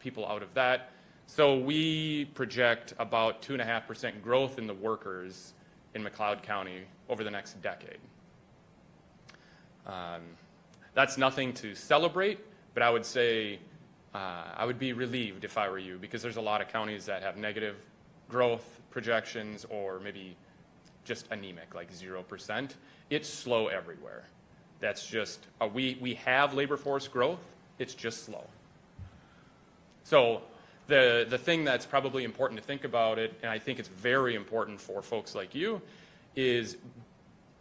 people out of that. So we project about 2.5% growth in the workers in McLeod County over the next decade. That's nothing to celebrate, but I would say I would be relieved if I were you, because there's a lot of counties that have negative growth projections or maybe just anemic, like 0%. It's slow everywhere. That's just, we have labor force growth, it's just slow. So the thing that's probably important to think about it, and I think it's very important for folks like you, is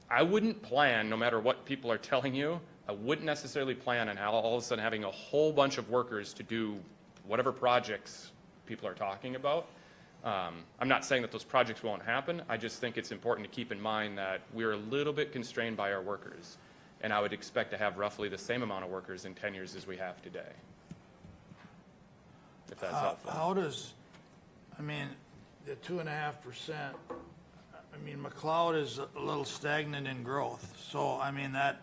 I wouldn't plan, no matter what people are telling you, I wouldn't necessarily plan on all of a sudden having a whole bunch of workers to do whatever projects people are talking about. I'm not saying that those projects won't happen. I just think it's important to keep in mind that we're a little bit constrained by our workers. And I would expect to have roughly the same amount of workers in 10 years as we have today. If that's helpful. How does, I mean, the 2.5%, I mean, McLeod is a little stagnant in growth. So, I mean, that,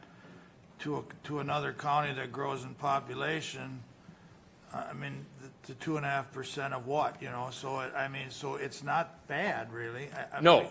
to another county that grows in population, I mean, the 2.5% of what, you know? So, I mean, so it's not bad, really. No,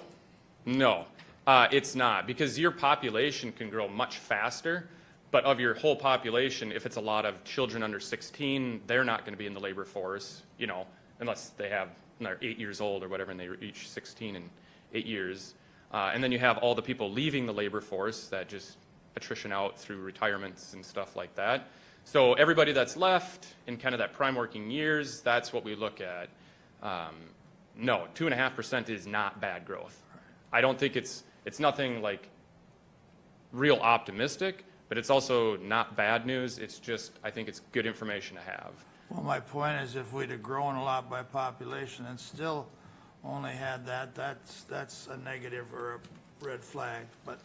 it's not, because your population can grow much faster, but of your whole population, if it's a lot of children under 16, they're not going to be in the labor force, you know, unless they're 8 years old or whatever, and they reach 16 in 8 years. And then you have all the people leaving the labor force that just attrition out through retirements and stuff like that. So everybody that's left in kind of that prime working years, that's what we look at. No, 2.5% is not bad growth. I don't think it's nothing like real optimistic, but it's also not bad news. It's just, I think it's good information to have. Well, my point is, if we'd have grown a lot by population and still only had that, that's a negative or a red flag, but.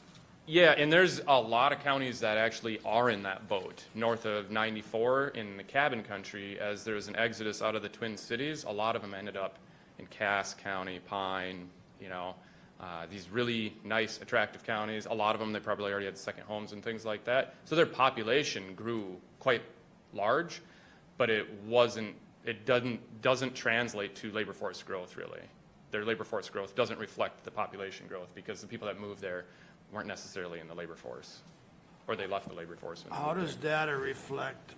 Yeah, and there's a lot of counties that actually are in that boat. North of 94 in the cabin country, as there's an exodus out of the Twin Cities, a lot of them ended up in Cass County, Pine, you know, these really nice, attractive counties. A lot of them, they probably already had second homes and things like that. So their population grew quite large, but it doesn't translate to labor force growth, really. Their labor force growth doesn't reflect the population growth because the people that moved there weren't necessarily in the labor force, or they left the labor force. How does data reflect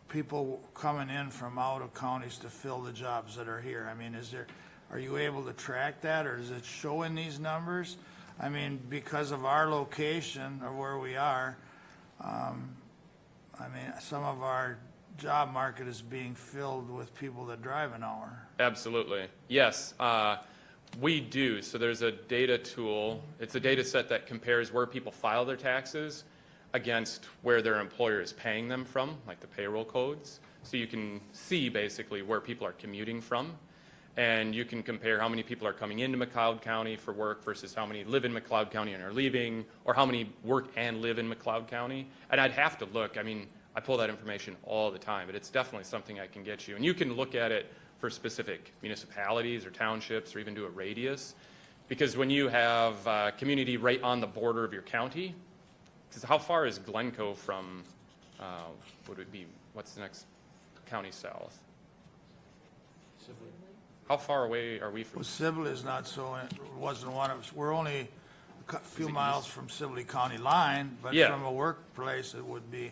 people coming in from out of counties to fill the jobs that are here? I mean, are you able to track that, or does it show in these numbers? I mean, because of our location or where we are, I mean, some of our job market is being filled with people that drive an hour. Absolutely. Yes. We do. So there's a data tool. It's a data set that compares where people file their taxes against where their employer is paying them from, like the payroll codes. So you can see basically where people are commuting from, and you can compare how many people are coming into McLeod County for work versus how many live in McLeod County and are leaving, or how many work and live in McLeod County. And I'd have to look. I mean, I pull that information all the time, but it's definitely something I can get you. And you can look at it for specific municipalities or townships, or even do a radius. Because when you have a community right on the border of your county, because how far is Glencoe from, what would it be, what's the next county south? Sibley. How far away are we from? Well, Sibley is not so, it wasn't one of us. We're only a few miles from Sibley County line, but Yeah. from a workplace, it would be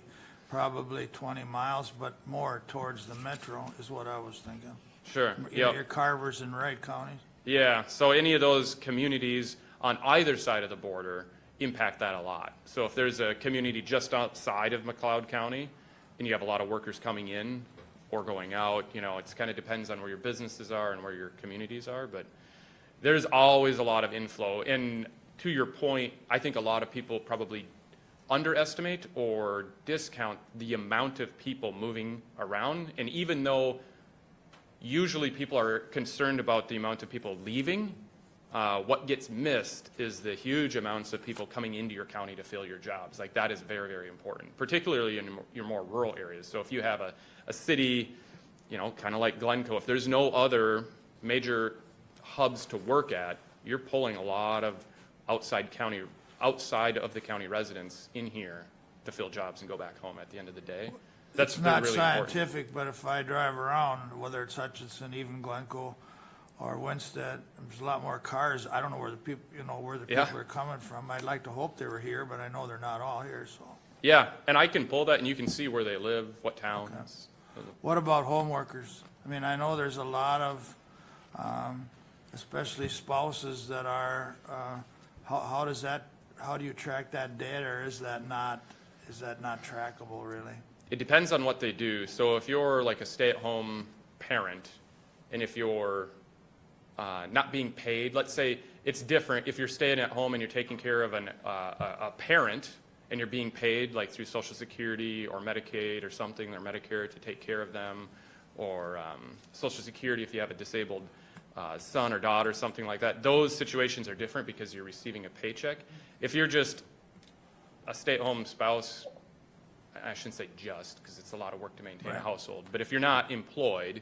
probably 20 miles, but more towards the metro is what I was thinking. Sure. Your Carvers and Wright counties. Yeah, so any of those communities on either side of the border impact that a lot. So if there's a community just outside of McLeod County and you have a lot of workers coming in or going out, you know, it kind of depends on where your businesses are and where your communities are, but there's always a lot of inflow. And to your point, I think a lot of people probably underestimate or discount the amount of people moving around. And even though usually people are concerned about the amount of people leaving, what gets missed is the huge amounts of people coming into your county to fill your jobs. Like, that is very, very important, particularly in your more rural areas. So if you have a city, you know, kind of like Glencoe, if there's no other major hubs to work at, you're pulling a lot of outside of the county residents in here to fill jobs and go back home at the end of the day. That's It's not really scientific, but if I drive around, whether it's Hutchinson, even Glencoe, or Winstead, there's a lot more cars. I don't know where the people, Yeah. people are coming from. I'd like to hope they were here, but I know they're not all here, so. Yeah, and I can pull that and you can see where they live, what towns. What about home workers? I mean, I know there's a lot of, especially spouses that are, how do you track that data, or is that not trackable, really? It depends on what they do. So if you're like a stay-at-home parent, and if you're not being paid, let's say it's different if you're staying at home and you're taking care of a parent and you're being paid like through Social Security or Medicaid or something, or Medicare to take care of them, or Social Security if you have a disabled son or daughter, something like that, those situations are different because you're receiving a paycheck. If you're just a stay-at-home spouse, I shouldn't say just, because it's a lot of work to maintain a household, but if you're not employed,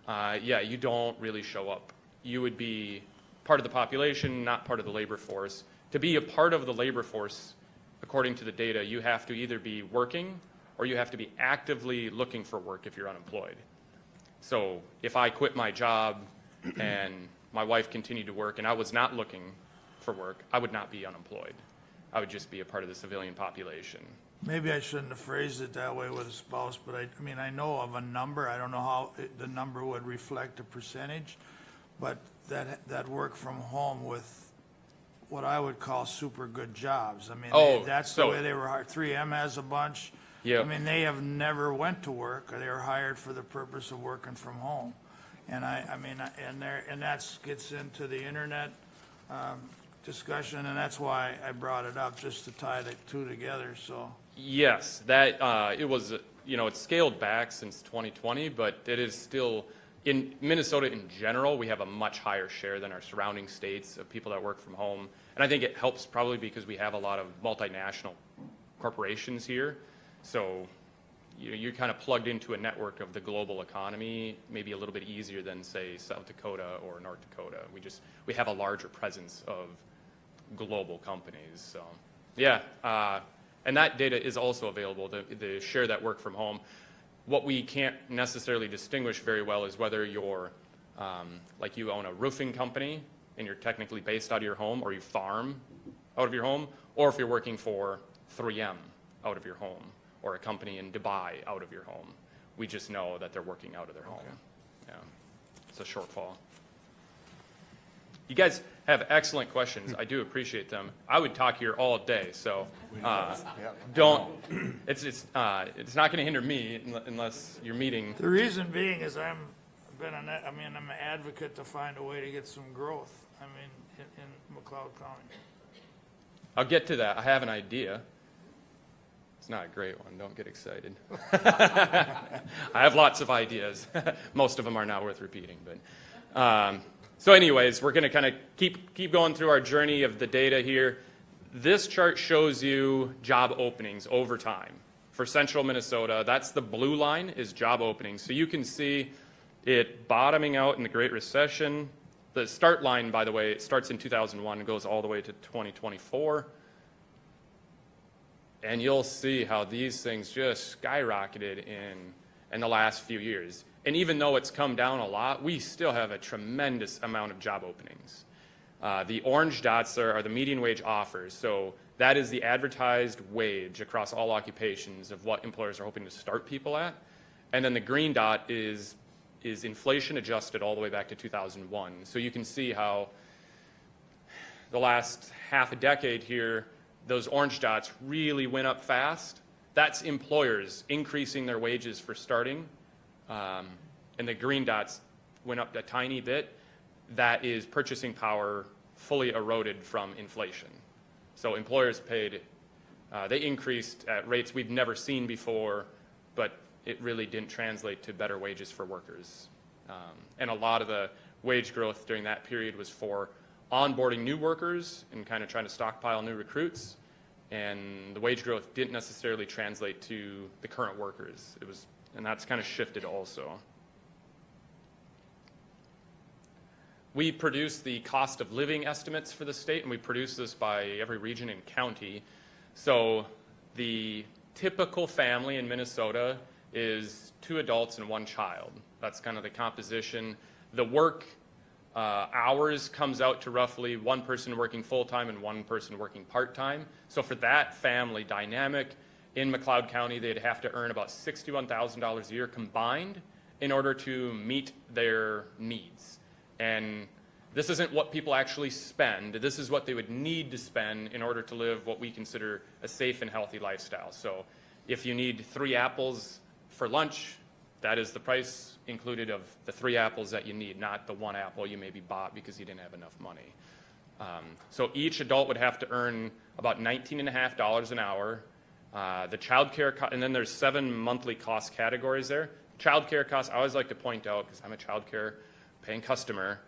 yeah, you don't really show up. You would be part of the population, not part of the labor force. To be a part of the labor force, according to the data, you have to either be working or you have to be actively looking for work if you're unemployed. So if I quit my job and my wife continued to work and I was not looking for work, I would not be unemployed. I would just be a part of the civilian population. Maybe I shouldn't have phrased it that way with a spouse, but I mean, I know of a number. I don't know how the number would reflect a percentage, but that work from home with what I would call super good jobs. I mean, that's the way they were hired. 3M has a bunch. Yep. I mean, they have never went to work. They were hired for the purpose of working from home. And and that gets into the internet discussion, and that's why I brought it up, just to tie the two together. So yes, that it was, it's scaled back since 2020, but it is still, in Minnesota in general, we have a much higher share than our surrounding states of people that work from home. And I think it helps probably because we have a lot of multinational corporations here. So you're kind of plugged into a network of the global economy, maybe a little bit easier than, say, South Dakota or North Dakota. We have a larger presence of global companies. So, yeah, and that data is also available, the share that work from home. What we can't necessarily distinguish very well is whether you're, like you own a roofing company and you're technically based out of your home, or you farm out of your home, or if you're working for 3M out of your home, or a company in Dubai out of your home. We just know that they're working out of their home. Yeah, it's a shortfall. You guys have excellent questions. I do appreciate them. I would talk here all day, so don't. It's not going to hinder me unless you're meeting. the reason being is I'm an advocate to find a way to get some growth. I mean, in McLeod County. I'll get to that. I have an idea. It's not a great one. Don't get excited. I have lots of ideas. Most of them are not worth repeating. But so anyways, we're going to kind of keep going through our journey of the data here. This chart shows you job openings over time. For central Minnesota, that's the blue line is job openings. So you can see it bottoming out in the Great Recession. The start line, by the way, it starts in 2001 and goes all the way to 2024. And you'll see how these things just skyrocketed in the last few years. And even though it's come down a lot, we still have a tremendous amount of job openings. The orange dots are the median wage offers. So that is the advertised wage across all occupations of what employers are hoping to start people at. And then the green dot is inflation adjusted all the way back to 2001. So you can see how the last half a decade here, those orange dots really went up fast. That's employers increasing their wages for starting. And the green dots went up a tiny bit. That is purchasing power fully eroded from inflation. So employers paid, they increased at rates we've never seen before, but it really didn't translate to better wages for workers. And a lot of the wage growth during that period was for onboarding new workers and kind of trying to stockpile new recruits. And the wage growth didn't necessarily translate to the current workers. And that's kind of shifted also. We produce the cost of living estimates for the state, and we produce this by every region and county. So the typical family in Minnesota is 2 adults and 1 child. That's kind of the composition. The work hours comes out to roughly 1 person working full-time and 1 person working part-time. So for that family dynamic in McLeod County, they'd have to earn about $61,000 a year combined in order to meet their needs. And this isn't what people actually spend. This is what they would need to spend in order to live what we consider a safe and healthy lifestyle. So if you need 3 apples for lunch, that is the price included of the 3 apples that you need, not the 1 apple you maybe bought because you didn't have enough money. So each adult would have to earn about $19.50 an hour The childcare, and then there's 7 monthly cost categories there. Childcare costs, I always like to point out, because I'm a childcare paying customer,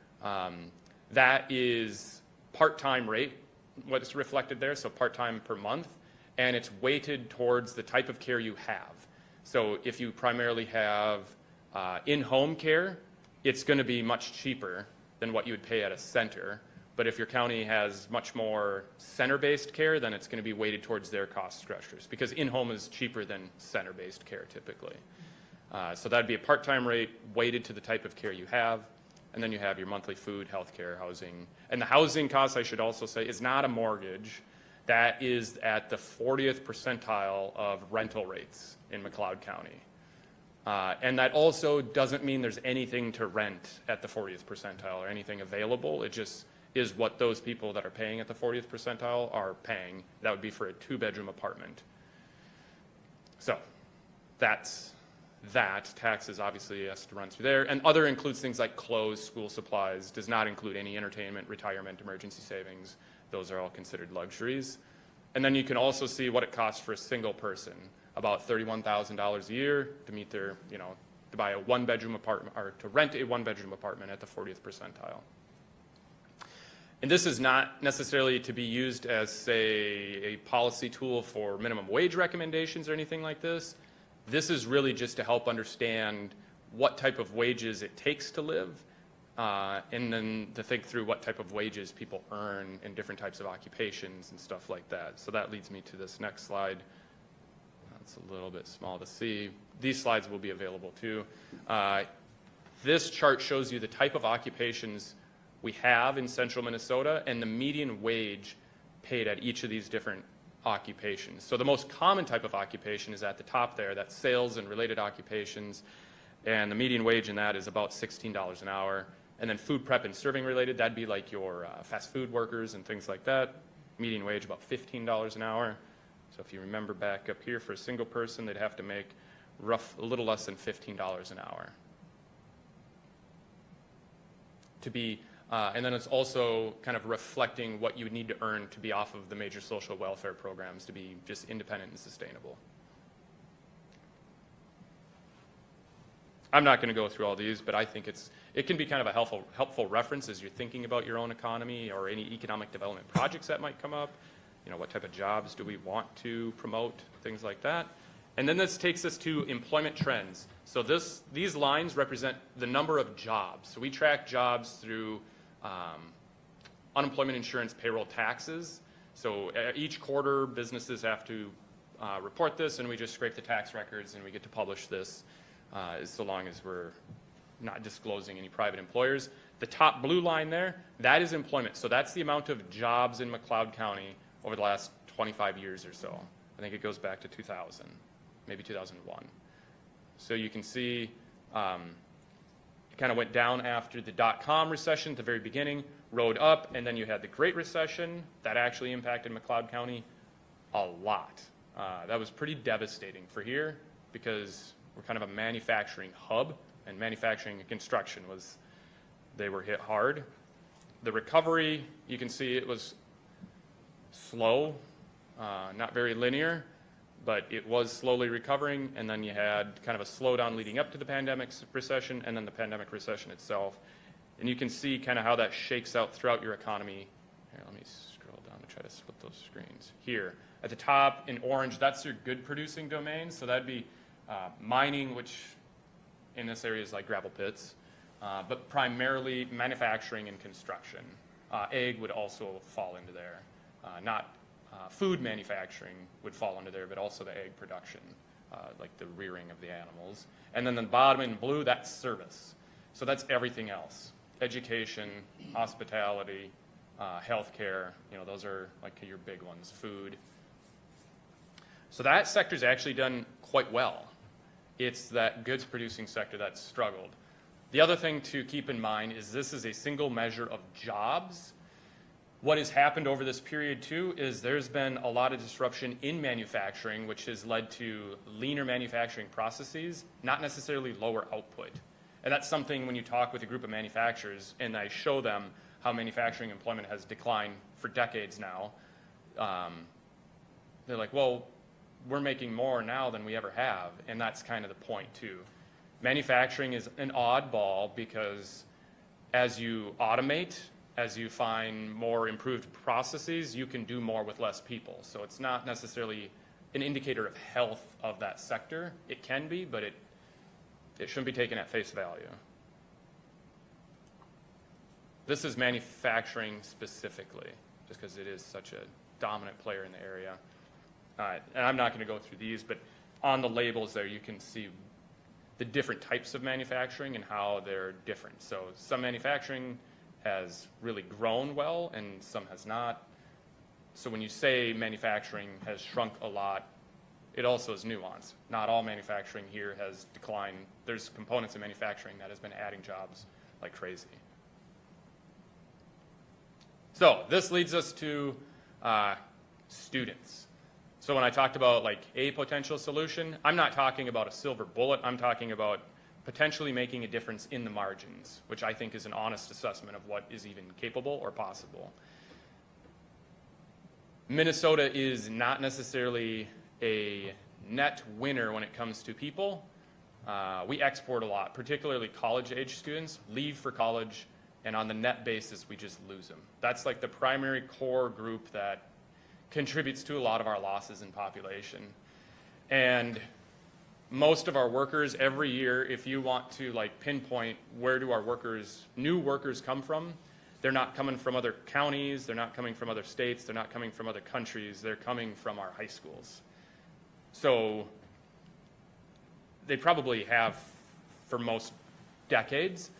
that is part-time rate, what's reflected there, so part-time per month, and it's weighted towards the type of care you have. So if you primarily have in-home care, it's going to be much cheaper than what you would pay at a center. But if your county has much more center-based care, then it's going to be weighted towards their cost structures, because in-home is cheaper than center-based care typically. So that'd be a part-time rate weighted to the type of care you have. And then you have your monthly food, health care, housing. And the housing cost, I should also say, is not a mortgage. That is at the 40th percentile of rental rates in McLeod County. And that also doesn't mean there's anything to rent at the 40th percentile or anything available. It just is what those people that are paying at the 40th percentile are paying. That would be for a 2-bedroom apartment. So that's that. Taxes obviously has to run through there. And other includes things like clothes, school supplies, does not include any entertainment, retirement, emergency savings. Those are all considered luxuries. And then you can also see what it costs for a single person, about $31,000 a year to meet their, to buy a 1-bedroom apartment, or to rent a 1-bedroom apartment at the 40th percentile. And this is not necessarily to be used as, say, a policy tool for minimum wage recommendations or anything like this. This is really just to help understand what type of wages it takes to live, and then to think through what type of wages people earn in different types of occupations and stuff like that. So that leads me to this next slide. That's a little bit small to see. These slides will be available too. This chart shows you the type of occupations we have in central Minnesota and the median wage paid at each of these different occupations. So the most common type of occupation is at the top there, that's sales and related occupations, and the median wage in that is about $16 an hour. And then food prep and serving related, that'd be like your fast food workers and things like that. Median wage about $15 an hour. So if you remember back up here, for a single person, they'd have to make a little less than $15 an hour. To be and then it's also kind of reflecting what you would need to earn to be off of the major social welfare programs to be just independent and sustainable. I'm not going to go through all these, but I think it can be kind of a helpful reference as you're thinking about your own economy or any economic development projects that might come up. What type of jobs do we want to promote, things like that. And then this takes us to employment trends. So these lines represent the number of jobs. So we track jobs through unemployment insurance payroll taxes. So each quarter, businesses have to report this, and we just scrape the tax records, and we get to publish this so long as we're not disclosing any private employers. The top blue line there, that is employment. So that's the amount of jobs in McLeod County over the last 25 years or so. I think it goes back to 2000, maybe 2001. So you can see it kind of went down after the dot-com recession at the very beginning, rode up, and then you had the Great Recession. That actually impacted McLeod County a lot. That was pretty devastating for here because we're kind of a manufacturing hub, and manufacturing and construction they were hit hard. The recovery, you can see it was slow, not very linear, but it was slowly recovering, and then you had kind of a slowdown leading up to the pandemic recession, and then the pandemic recession itself. And you can see kind of how that shakes out throughout your economy. Here, let me scroll down to try to split those screens. Here, at the top in orange, that's your good producing domains, so that'd be mining, which in this area is like gravel pits, but primarily manufacturing and construction. Ag would also fall into there. Not food manufacturing would fall under there, but also the egg production, like the rearing of the animals. And then the bottom in blue, that's service. So that's everything else. Education, hospitality, healthcare, those are like your big ones, food. So that sector's actually done quite well. It's that goods producing sector that's struggled. The other thing to keep in mind is this is a single measure of jobs. What has happened over this period, too, is there's been a lot of disruption in manufacturing, which has led to leaner manufacturing processes, not necessarily lower output. And that's something when you talk with a group of manufacturers and I show them how manufacturing employment has declined for decades now, they're like, well, we're making more now than we ever have, and that's kind of the point too. Manufacturing is an oddball because as you automate, as you find more improved processes, you can do more with less people. So it's not necessarily an indicator of health of that sector. It can be, but it shouldn't be taken at face value. This is manufacturing specifically, just because it is such a dominant player in the area. And I'm not going to go through these, but on the labels there you can see the different types of manufacturing and how they're different. So some manufacturing has really grown well and some has not. So when you say manufacturing has shrunk a lot, it also is nuanced. Not all manufacturing here has declined. There's components of manufacturing that has been adding jobs like crazy. So this leads us to students. So when I talked about like a potential solution, I'm not talking about a silver bullet. I'm talking about potentially making a difference in the margins, which I think is an honest assessment of what is even capable or possible. Minnesota is not necessarily a net winner when it comes to people. We export a lot, particularly college-age students leave for college, and on the net basis, we just lose them. That's like the primary core group that contributes to a lot of our losses in population. And most of our workers every year, if you want to like pinpoint where do our workers, new workers come from, they're not coming from other counties, they're not coming from other states, they're not coming from other countries, they're coming from our high schools. So they probably have for most decades,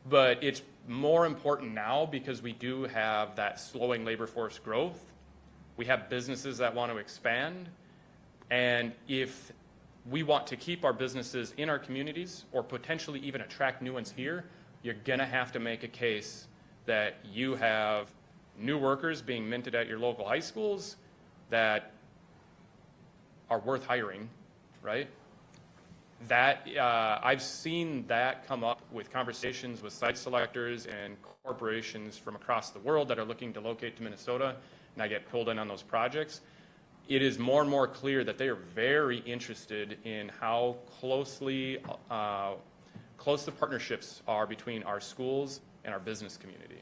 but it's more important now because we do have that slowing labor force growth. We have businesses that want to expand, and if we want to keep our businesses in our communities or potentially even attract new ones here, you're going to have to make a case that you have new workers being minted at your local high schools that are worth hiring, right? That I've seen that come up with conversations with site selectors and corporations from across the world that are looking to locate to Minnesota, and I get pulled in on those projects. It is more and more clear that they are very interested in how close the partnerships are between our schools and our business community.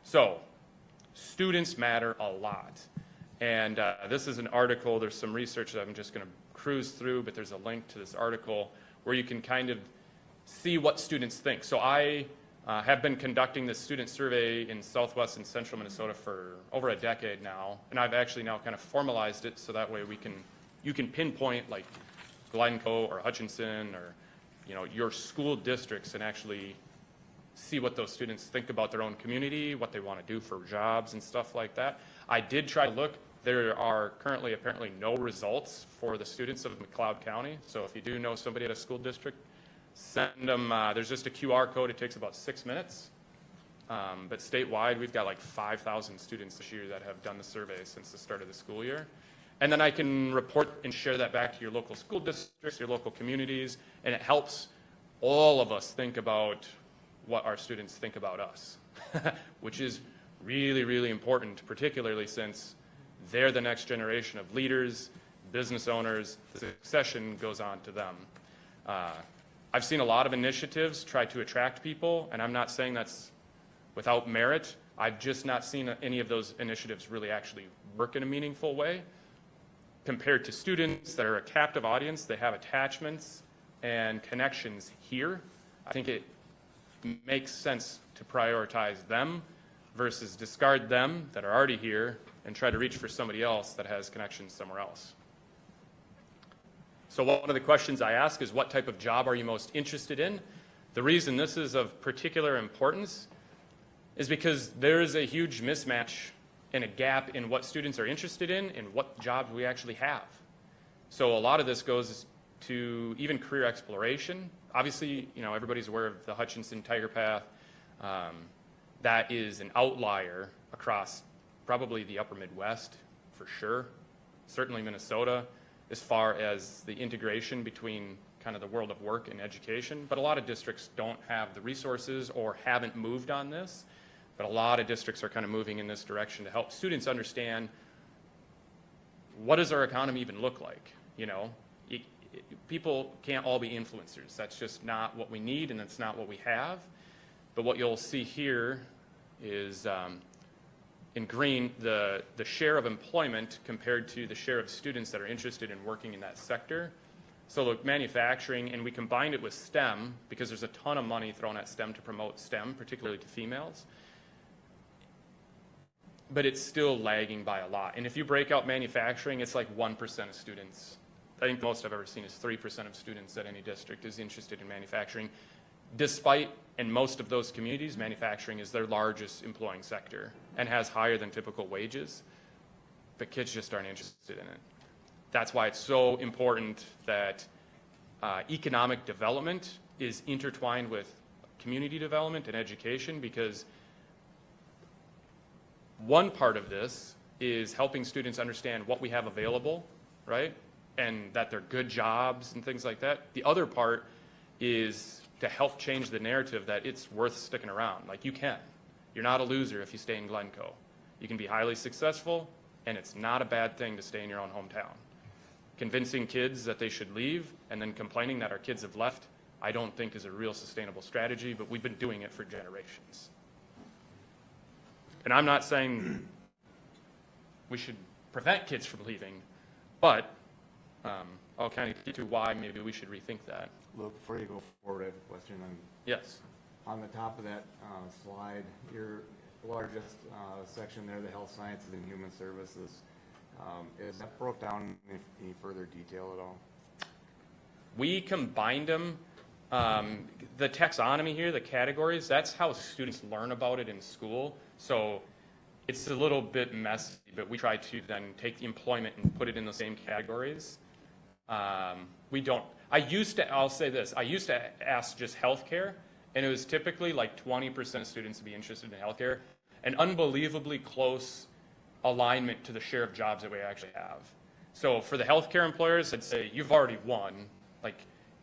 So, students matter a lot. And this is an article, there's some research that I'm just going to cruise through, but there's a link to this article where you can kind of see what students think. So I have been conducting this student survey in southwest and central Minnesota for over a decade now, and I've actually now kind of formalized it so that way you can pinpoint like Glencoe or Hutchinson or your school districts and actually see what those students think about their own community, what they want to do for jobs and stuff like that. I did try to look. There are currently apparently no results for the students of McLeod County. So if you do know somebody at a school district, send them. There's just a QR code. It takes about 6 minutes. But statewide, we've got like 5,000 students this year that have done the survey since the start of the school year. And then I can report and share that back to your local school districts, your local communities, and it helps all of us think about what our students think about us, which is really, really important, particularly since they're the next generation of leaders, business owners. The succession goes on to them. I've seen a lot of initiatives try to attract people, and I'm not saying that's without merit. I've just not seen any of those initiatives really actually work in a meaningful way. Compared to students that are a captive audience, they have attachments and connections here. I think it makes sense to prioritize them versus discard them that are already here and try to reach for somebody else that has connections somewhere else. So one of the questions I ask is, what type of job are you most interested in? The reason this is of particular importance is because there is a huge mismatch and a gap in what students are interested in and what jobs we actually have. So a lot of this goes to even career exploration. Obviously, everybody's aware of the Hutchinson Tiger Path. That is an outlier across probably the upper Midwest for sure, certainly Minnesota, as far as the integration between kind of the world of work and education. But a lot of districts don't have the resources or haven't moved on this. But a lot of districts are kind of moving in this direction to help students understand what does our economy even look like? You know, people can't all be influencers. That's just not what we need, and that's not what we have. But what you'll see here is in green, the share of employment compared to the share of students that are interested in working in that sector. So look, manufacturing, and we combined it with STEM because there's a ton of money thrown at STEM to promote STEM, particularly to females. But it's still lagging by a lot. And if you break out manufacturing, it's like 1% of students. I think the most I've ever seen is 3% of students at any district is interested in manufacturing. Despite, in most of those communities, manufacturing is their largest employing sector and has higher than typical wages, but kids just aren't interested in it. That's why it's so important that economic development is intertwined with community development and education, because one part of this is helping students understand what we have available, right? And that they're good jobs and things like that. The other part is to help change the narrative that it's worth sticking around. Like, you can. You're not a loser if you stay in Glencoe. You can be highly successful, and it's not a bad thing to stay in your own hometown. Convincing kids that they should leave and then complaining that our kids have left, I don't think is a real sustainable strategy, but we've been doing it for generations. And I'm not saying we should prevent kids from leaving, but I'll kind of get to why maybe we should rethink that. Look, before you go forward, I have a question on, Yes. on the top of that slide, your largest section there, the health sciences and human services, is that broke down in any further detail at all? We combined them. The taxonomy here, the categories, that's how students learn about it in school. So it's a little bit messy, but we try to then take the employment and put it in the same categories. We don't. I'll say this, I used to ask just healthcare, and it was typically like 20% of students would be interested in healthcare, and unbelievably close alignment to the share of jobs that we actually have. So for the healthcare employers, I'd say you've already won. Like,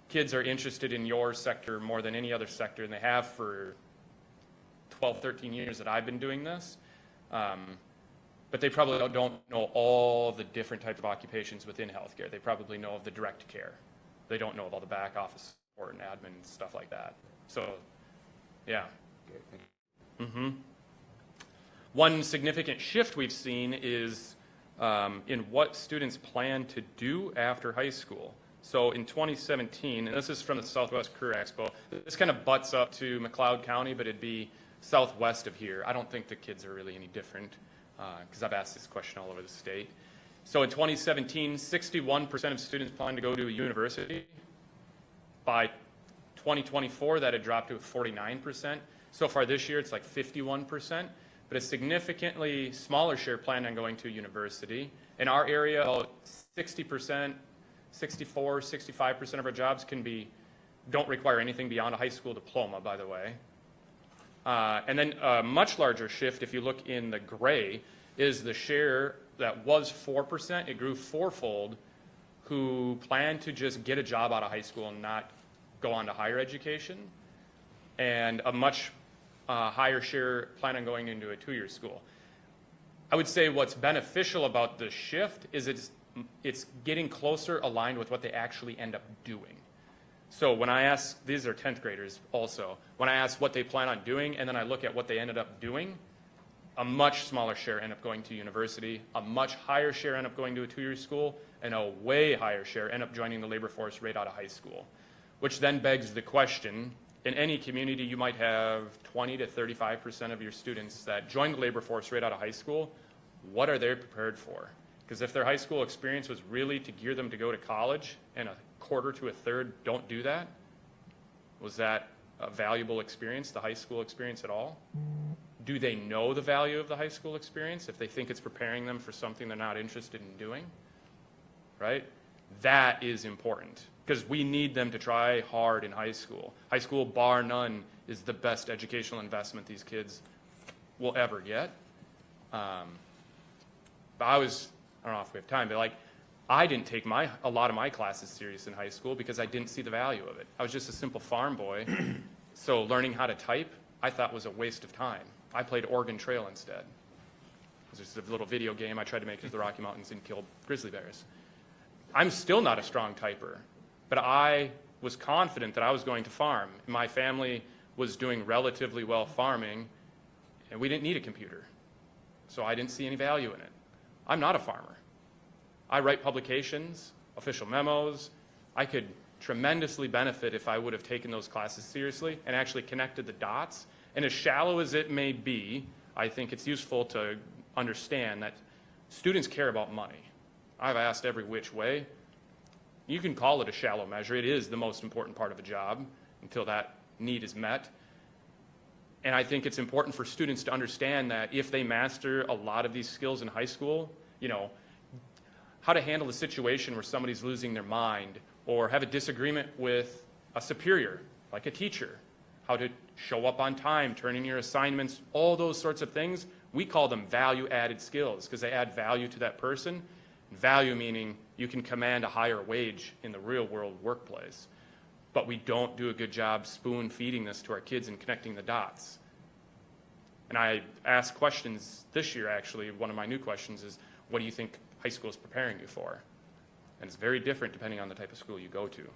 kids are interested in your sector more than any other sector, and they have for 12, 13 years that I've been doing this. But they probably don't know all the different types of occupations within healthcare. They probably know of the direct care. They don't know of all the back office support and admin and stuff like that. So, yeah. Okay, thank you. Mm-hmm. One significant shift we've seen is in what students plan to do after high school. So in 2017, and this is from the Southwest Career Expo, this kind of butts up to McLeod County, but it'd be southwest of here. I don't think the kids are really any different because I've asked this question all over the state. So in 2017, 61% of students plan to go to a university. By 2024, that had dropped to 49%. So far this year, it's like 51%, but a significantly smaller share plan on going to a university. In our area, about 60%, 64, 65% of our jobs don't require anything beyond a high school diploma, by the way. And then a much larger shift, if you look in the gray, is the share that was 4%, it grew fourfold, who plan to just get a job out of high school and not go on to higher education, and a much higher share plan on going into a two-year school. I would say what's beneficial about this shift is it's getting closer aligned with what they actually end up doing. So when I ask, these are 10th graders also, when I ask what they plan on doing and then I look at what they ended up doing, a much smaller share end up going to university, a much higher share end up going to a two-year school, and a way higher share end up joining the labor force right out of high school. Which then begs the question, in any community you might have 20 to 35% of your students that join the labor force right out of high school. What are they prepared for? Because if their high school experience was really to gear them to go to college and a quarter to a third don't do that, was that a valuable experience, the high school experience at all? Do they know the value of the high school experience if they think it's preparing them for something they're not interested in doing? Right? That is important because we need them to try hard in high school. High school, bar none, is the best educational investment these kids will ever get. But I don't know if we have time, but I didn't take a lot of my classes serious in high school because I didn't see the value of it. I was just a simple farm boy, so learning how to type I thought was a waste of time. I played Oregon Trail instead, It's just a little video game. I tried to make it to the Rocky Mountains and kill grizzly bears. I'm still not a strong typer, but I was confident that I was going to farm. My family was doing relatively well farming, and we didn't need a computer. So I didn't see any value in it. I'm not a farmer. I write publications, official memos. I could tremendously benefit if I would have taken those classes seriously and actually connected the dots. And as shallow as it may be, I think it's useful to understand that students care about money. I've asked every which way. You can call it a shallow measure. It is the most important part of a job until that need is met. And I think it's important for students to understand that if they master a lot of these skills in high school, you know, how to handle a situation where somebody's losing their mind or have a disagreement with a superior, like a teacher, how to show up on time, turn in your assignments, all those sorts of things, we call them value-added skills because they add value to that person. Value meaning you can command a higher wage in the real-world workplace. But we don't do a good job spoon-feeding this to our kids and connecting the dots. And I asked questions this year, actually. One of my new questions is, what do you think high school is preparing you for? And it's very different depending on the type of school you go to.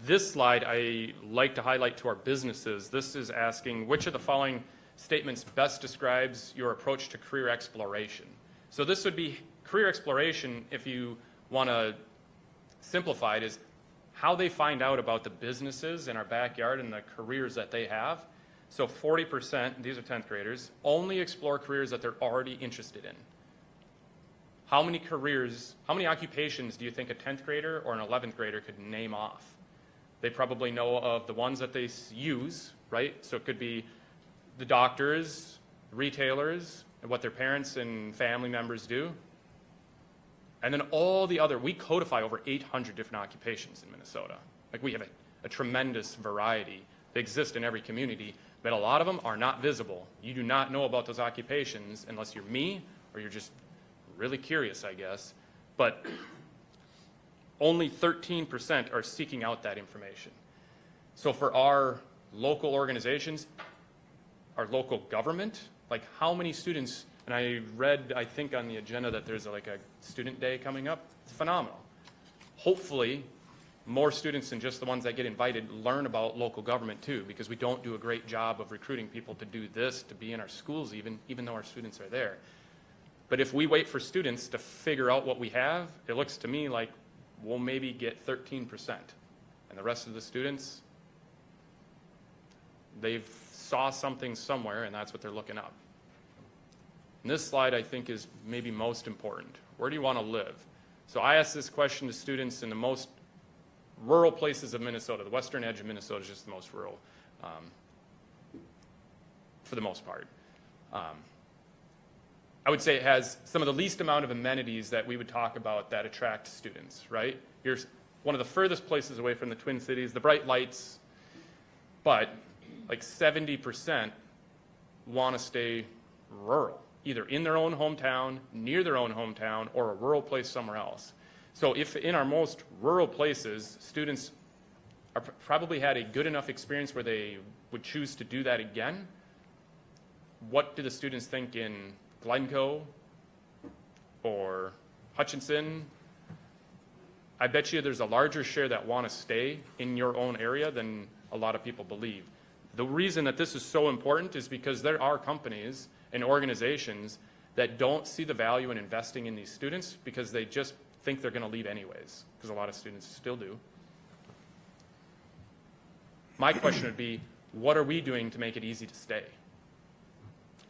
This slide I like to highlight to our businesses. This is asking, which of the following statements best describes your approach to career exploration? So this would be career exploration, if you want to simplify it, is how they find out about the businesses in our backyard and the careers that they have. So 40%, these are 10th graders, only explore careers that they're already interested in. How many careers, how many occupations do you think a 10th grader or an 11th grader could name off? They probably know of the ones that they use, right? So it could be the doctors, retailers, and what their parents and family members do. And then all the other, we codify over 800 different occupations in Minnesota. Like we have a tremendous variety. They exist in every community, but a lot of them are not visible. You do not know about those occupations unless you're me or you're just really curious, I guess. But only 13% are seeking out that information. So for our local organizations, our local government, like how many students, and I read, I think on the agenda that there's like a student day coming up. It's phenomenal. Hopefully, more students than just the ones that get invited learn about local government too, because we don't do a great job of recruiting people to do this, to be in our schools even though our students are there. But if we wait for students to figure out what we have, it looks to me like we'll maybe get 13%. And the rest of the students, they've saw something somewhere and that's what they're looking up. And this slide, I think, is maybe most important. Where do you want to live? So I asked this question to students in the most rural places of Minnesota. The western edge of Minnesota is just the most rural, for the most part. I would say it has some of the least amount of amenities that we would talk about that attract students, right? Here's one of the furthest places away from the Twin Cities, the bright lights, but like 70% want to stay rural, either in their own hometown, near their own hometown, or a rural place somewhere else. So if in our most rural places, students are probably had a good enough experience where they would choose to do that again, what do the students think in Glencoe or Hutchinson? I bet you there's a larger share that want to stay in your own area than a lot of people believe. The reason that this is so important is because there are companies and organizations that don't see the value in investing in these students because they just think they're going to leave anyways, because a lot of students still do. My question would be, what are we doing to make it easy to stay?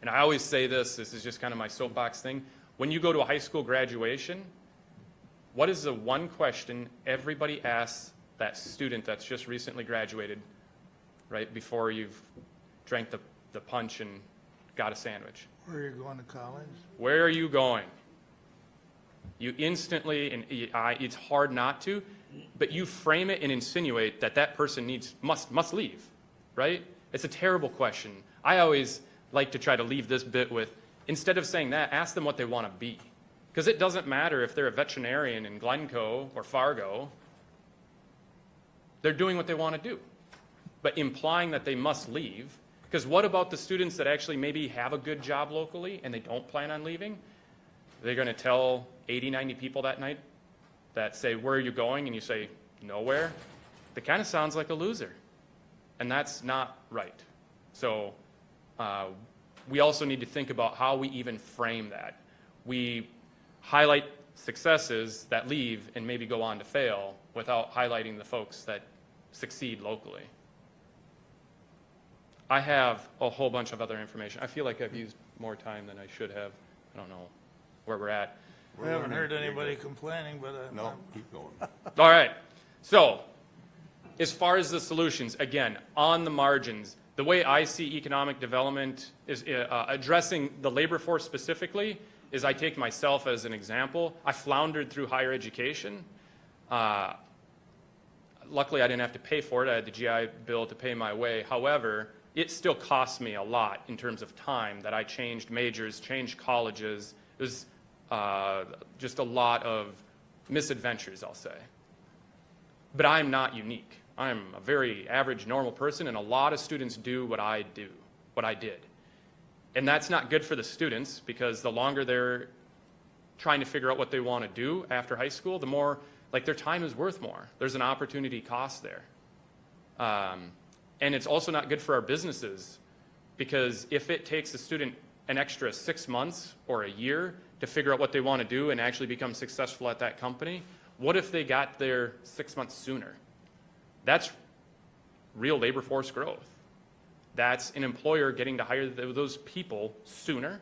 And I always say this is just kind of my soapbox thing. When you go to a high school graduation, what is the one question everybody asks that student that's just recently graduated, right before you've drank the punch and got a sandwich? Where are you going to college? Where are you going? You instantly, and it's hard not to, but you frame it and insinuate that that person must leave, right? It's a terrible question. I always like to try to leave this bit with, instead of saying that, ask them what they want to be. Because it doesn't matter if they're a veterinarian in Glencoe or Fargo. They're doing what they want to do. But implying that they must leave Because what about the students that actually maybe have a good job locally and they don't plan on leaving? They're going to tell 80, 90 people that night that say, where are you going? And you say, nowhere. That kind of sounds like a loser. And that's not right. So we also need to think about how we even frame that. We highlight successes that leave and maybe go on to fail without highlighting the folks that succeed locally. I have a whole bunch of other information. I feel like I've used more time than I should have. I don't know where we're at. I haven't heard anybody complaining, but No, keep going. All right. So, as far as the solutions, again, on the margins, the way I see economic development is addressing the labor force specifically is I take myself as an example. I floundered through higher education. Luckily, I didn't have to pay for it. I had the GI Bill to pay my way. However, it still cost me a lot in terms of time that I changed majors, changed colleges. It was just a lot of misadventures, I'll say. But I'm not unique. I'm a very average, normal person, and a lot of students do what I did. And that's not good for the students, because the longer they're trying to figure out what they want to do after high school, the more, like, their time is worth more. There's an opportunity cost there. And it's also not good for our businesses, because if it takes a student an extra 6 months or a year to figure out what they want to do and actually become successful at that company, what if they got there 6 months sooner? That's real labor force growth. That's an employer getting to hire those people sooner,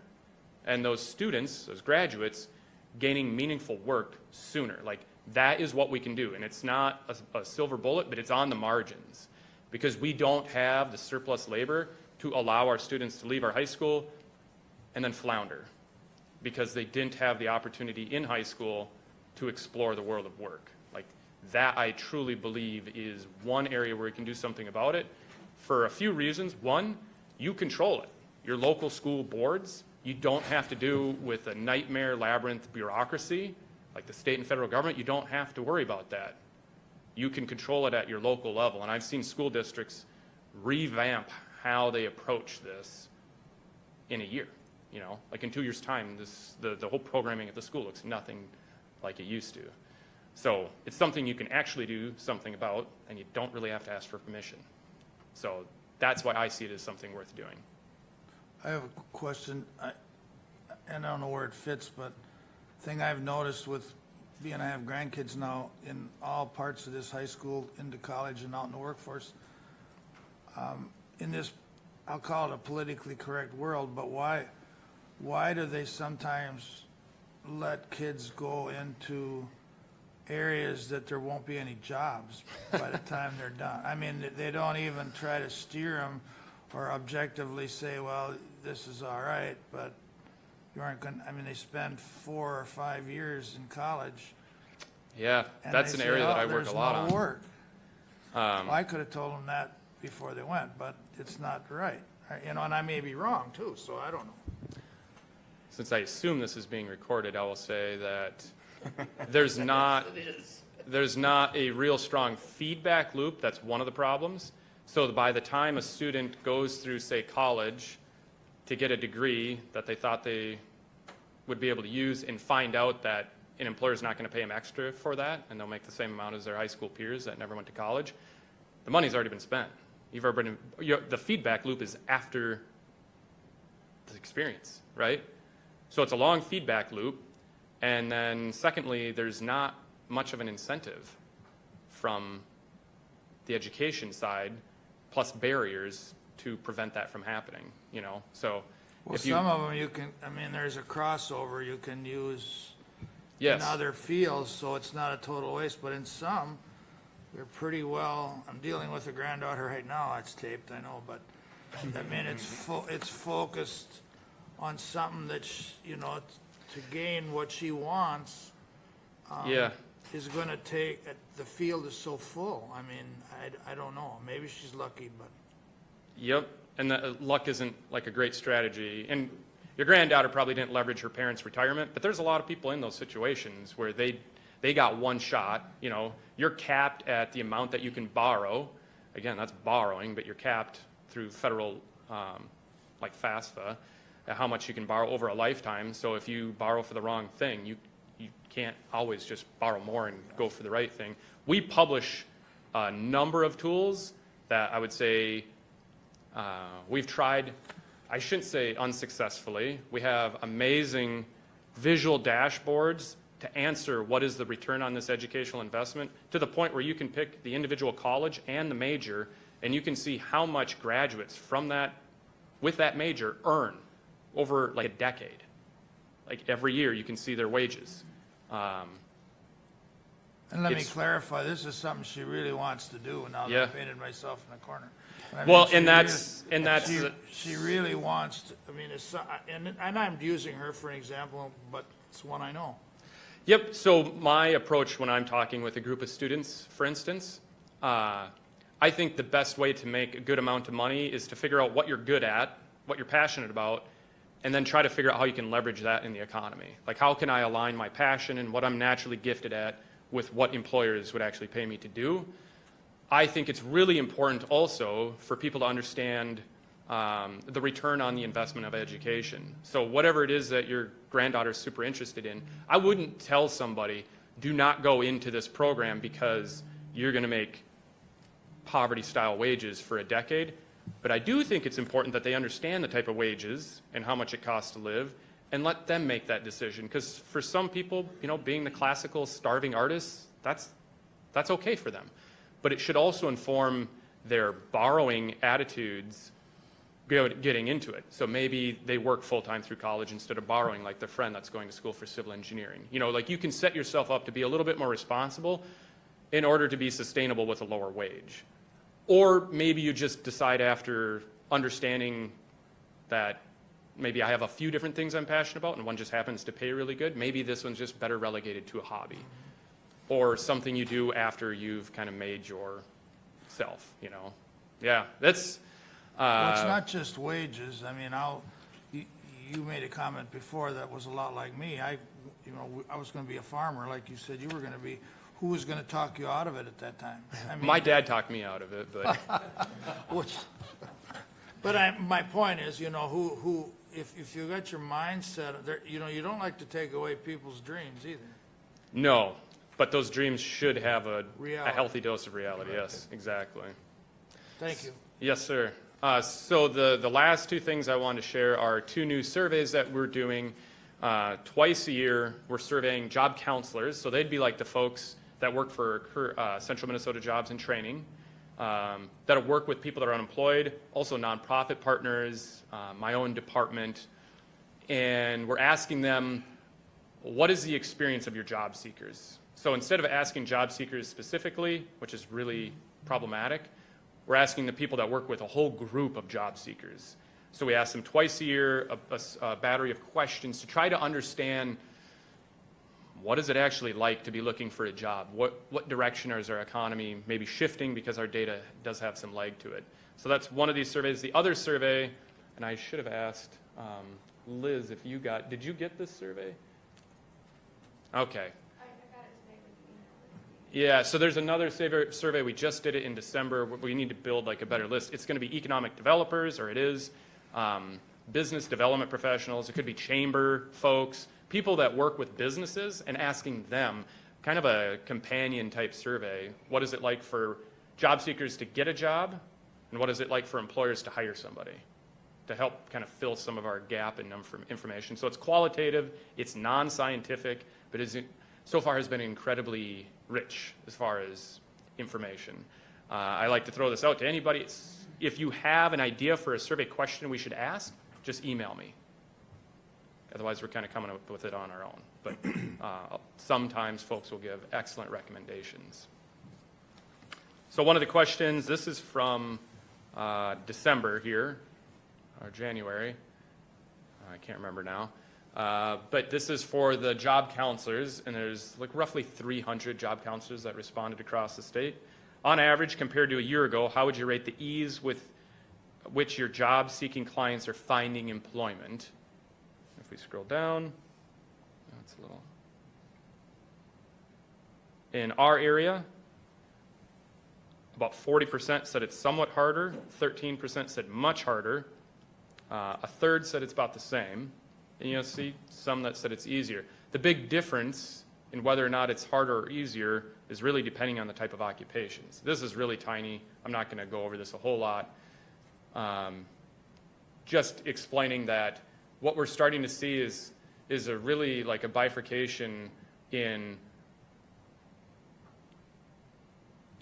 and those students, those graduates, gaining meaningful work sooner. Like, that is what we can do. And it's not a silver bullet, but it's on the margins, because we don't have the surplus labor to allow our students to leave our high school and then flounder because they didn't have the opportunity in high school to explore the world of work. Like, that, I truly believe, is one area where we can do something about it for a few reasons. One, you control it. Your local school boards, you don't have to do with a nightmare labyrinth bureaucracy like the state and federal government. You don't have to worry about that. You can control it at your local level. And I've seen school districts revamp how they approach this in a year. You know, like in 2 years' time, the whole programming at the school looks nothing like it used to. So it's something you can actually do something about, and you don't really have to ask for permission. So that's why I see it as something worth doing. I have a question, and I don't know where it fits, but thing I've noticed with being I have grandkids now in all parts of this high school, into college and out in the workforce, in this, I'll call it a politically correct world, but why do they sometimes let kids go into areas that there won't be any jobs by the time they're done? I mean, they don't even try to steer them or objectively say, well, this is all right, but you aren't going to, I mean, they spend 4 or 5 years in college. Yeah, and that's they an say, area that "Oh, I work there's a lot no on. work." Well, I could have told them that before they went, but it's not right. You know, and I may be wrong too, so I don't know. Since I assume this is being recorded, I will say that there's not a real strong feedback loop. That's one of the problems. So by the time a student goes through, say, college to get a degree that they thought they would be able to use and find out that an employer is not going to pay them extra for that, and they'll make the same amount as their high school peers that never went to college, the money's already been spent. The feedback loop is after the experience, right? So it's a long feedback loop. And then secondly, there's not much of an incentive from the education side, plus barriers to prevent that from happening, you know? So Well, some of them you can, I mean, there's a crossover you can use yes. in other fields, so it's not a total waste, but in some, they're pretty well, I'm dealing with a granddaughter right now, it's taped, I know, but, I mean, it's focused on something that, you know, to gain what she wants, Yeah. is gonna take, the field is so full, I mean, I don't know, maybe she's lucky, but. Yep, and luck isn't like a great strategy. And your granddaughter probably didn't leverage her parents' retirement, but there's a lot of people in those situations where they got one shot. You know, you're capped at the amount that you can borrow. Again, that's borrowing, but you're capped through federal like FAFSA, how much you can borrow over a lifetime. So if you borrow for the wrong thing, you can't always just borrow more and go for the right thing. We publish a number of tools that I would say we've tried, I shouldn't say unsuccessfully. We have amazing visual dashboards to answer what is the return on this educational investment, to the point where you can pick the individual college and the major, and you can see how much graduates from that, with that major, earn over like a decade. Like every year you can see their wages. And let me It's- clarify, this is something she really wants to do, now that Yeah. I painted myself in the corner. I mean, Well, she and that's- really- and that's she- the- She really wants, to, I mean, it's, and I'm using her for an example, but it's one I know. Yep, so my approach when I'm talking with a group of students, for instance, I think the best way to make a good amount of money is to figure out what you're good at, what you're passionate about, and then try to figure out how you can leverage that in the economy. Like, how can I align my passion and what I'm naturally gifted at with what employers would actually pay me to do? I think it's really important also for people to understand the return on the investment of education. So whatever it is that your granddaughter's super interested in, I wouldn't tell somebody, do not go into this program because you're going to make poverty-style wages for a decade. But I do think it's important that they understand the type of wages and how much it costs to live, and let them make that decision. Because for some people, you know, being the classical starving artists, that's okay for them. But it should also inform their borrowing attitudes getting into it. So maybe they work full-time through college instead of borrowing, like their friend that's going to school for civil engineering. You know, like, you can set yourself up to be a little bit more responsible in order to be sustainable with a lower wage. Or maybe you just decide, after understanding that maybe I have a few different things I'm passionate about and one just happens to pay really good, maybe this one's just better relegated to a hobby. Or something you do after you've kind of made yourself, you know. Yeah, that's... Well, it's not just wages. I mean, you made a comment before that was a lot like me. I was going to be a farmer, like you said you were going to be. Who was going to talk you out of it at that time? I mean, My dad talked me out of it, but... my point is, you know, who if you got your mindset, there, you know, you don't like to take away people's dreams either. No, but those dreams should have a Reality. healthy dose of reality. Yes, exactly. Thank you. Yes, sir. So the last two things I wanted to share are two new surveys that we're doing. Twice a year, we're surveying job counselors. So they'd be like the folks that work for Central Minnesota Jobs and Training, that'll work with people that are unemployed, also nonprofit partners, my own department. And we're asking them, what is the experience of your job seekers? So instead of asking job seekers specifically, which is really problematic, we're asking the people that work with a whole group of job seekers. So we ask them twice a year a battery of questions to try to understand, what is it actually like to be looking for a job? What direction is our economy maybe shifting, because our data does have some leg to it? So that's one of these surveys. The other survey, and I should have asked Liz if you did you get this survey? Okay. Yeah, so there's another survey. We just did it in December. We need to build like a better list. It's going to be economic developers, or it is business development professionals. It could be chamber folks, people that work with businesses, and asking them kind of a companion type survey. What is it like for job seekers to get a job? And what is it like for employers to hire somebody, to help kind of fill some of our gap in information? So it's qualitative, it's non-scientific, but so far has been incredibly rich as far as information. I like to throw this out to anybody. If you have an idea for a survey question we should ask, just email me. Otherwise, we're kind of coming up with it on our own. But sometimes folks will give excellent recommendations. So one of the questions, this is from December here, or January. I can't remember now. But this is for the job counselors, and there's like roughly 300 job counselors that responded across the state. On average, compared to a year ago, how would you rate the ease with which your job-seeking clients are finding employment? If we scroll down, that's a little. In our area, About 40% said it's somewhat harder, 13% said much harder, a third said it's about the same, and you'll see some that said it's easier. The big difference in whether or not it's harder or easier is really depending on the type of occupations. This is really tiny. I'm not going to go over this a whole lot. Just explaining that what we're starting to see is a really like a bifurcation in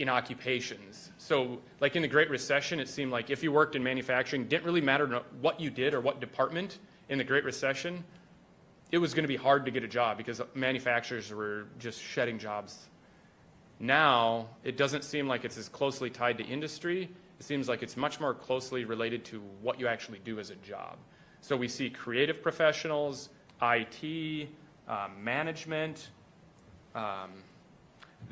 occupations. So like in the Great Recession, it seemed like if you worked in manufacturing, it didn't really matter what you did or what department in the Great Recession, it was going to be hard to get a job because manufacturers were just shedding jobs. Now, it doesn't seem like it's as closely tied to industry. It seems like it's much more closely related to what you actually do as a job. So we see creative professionals, IT, management,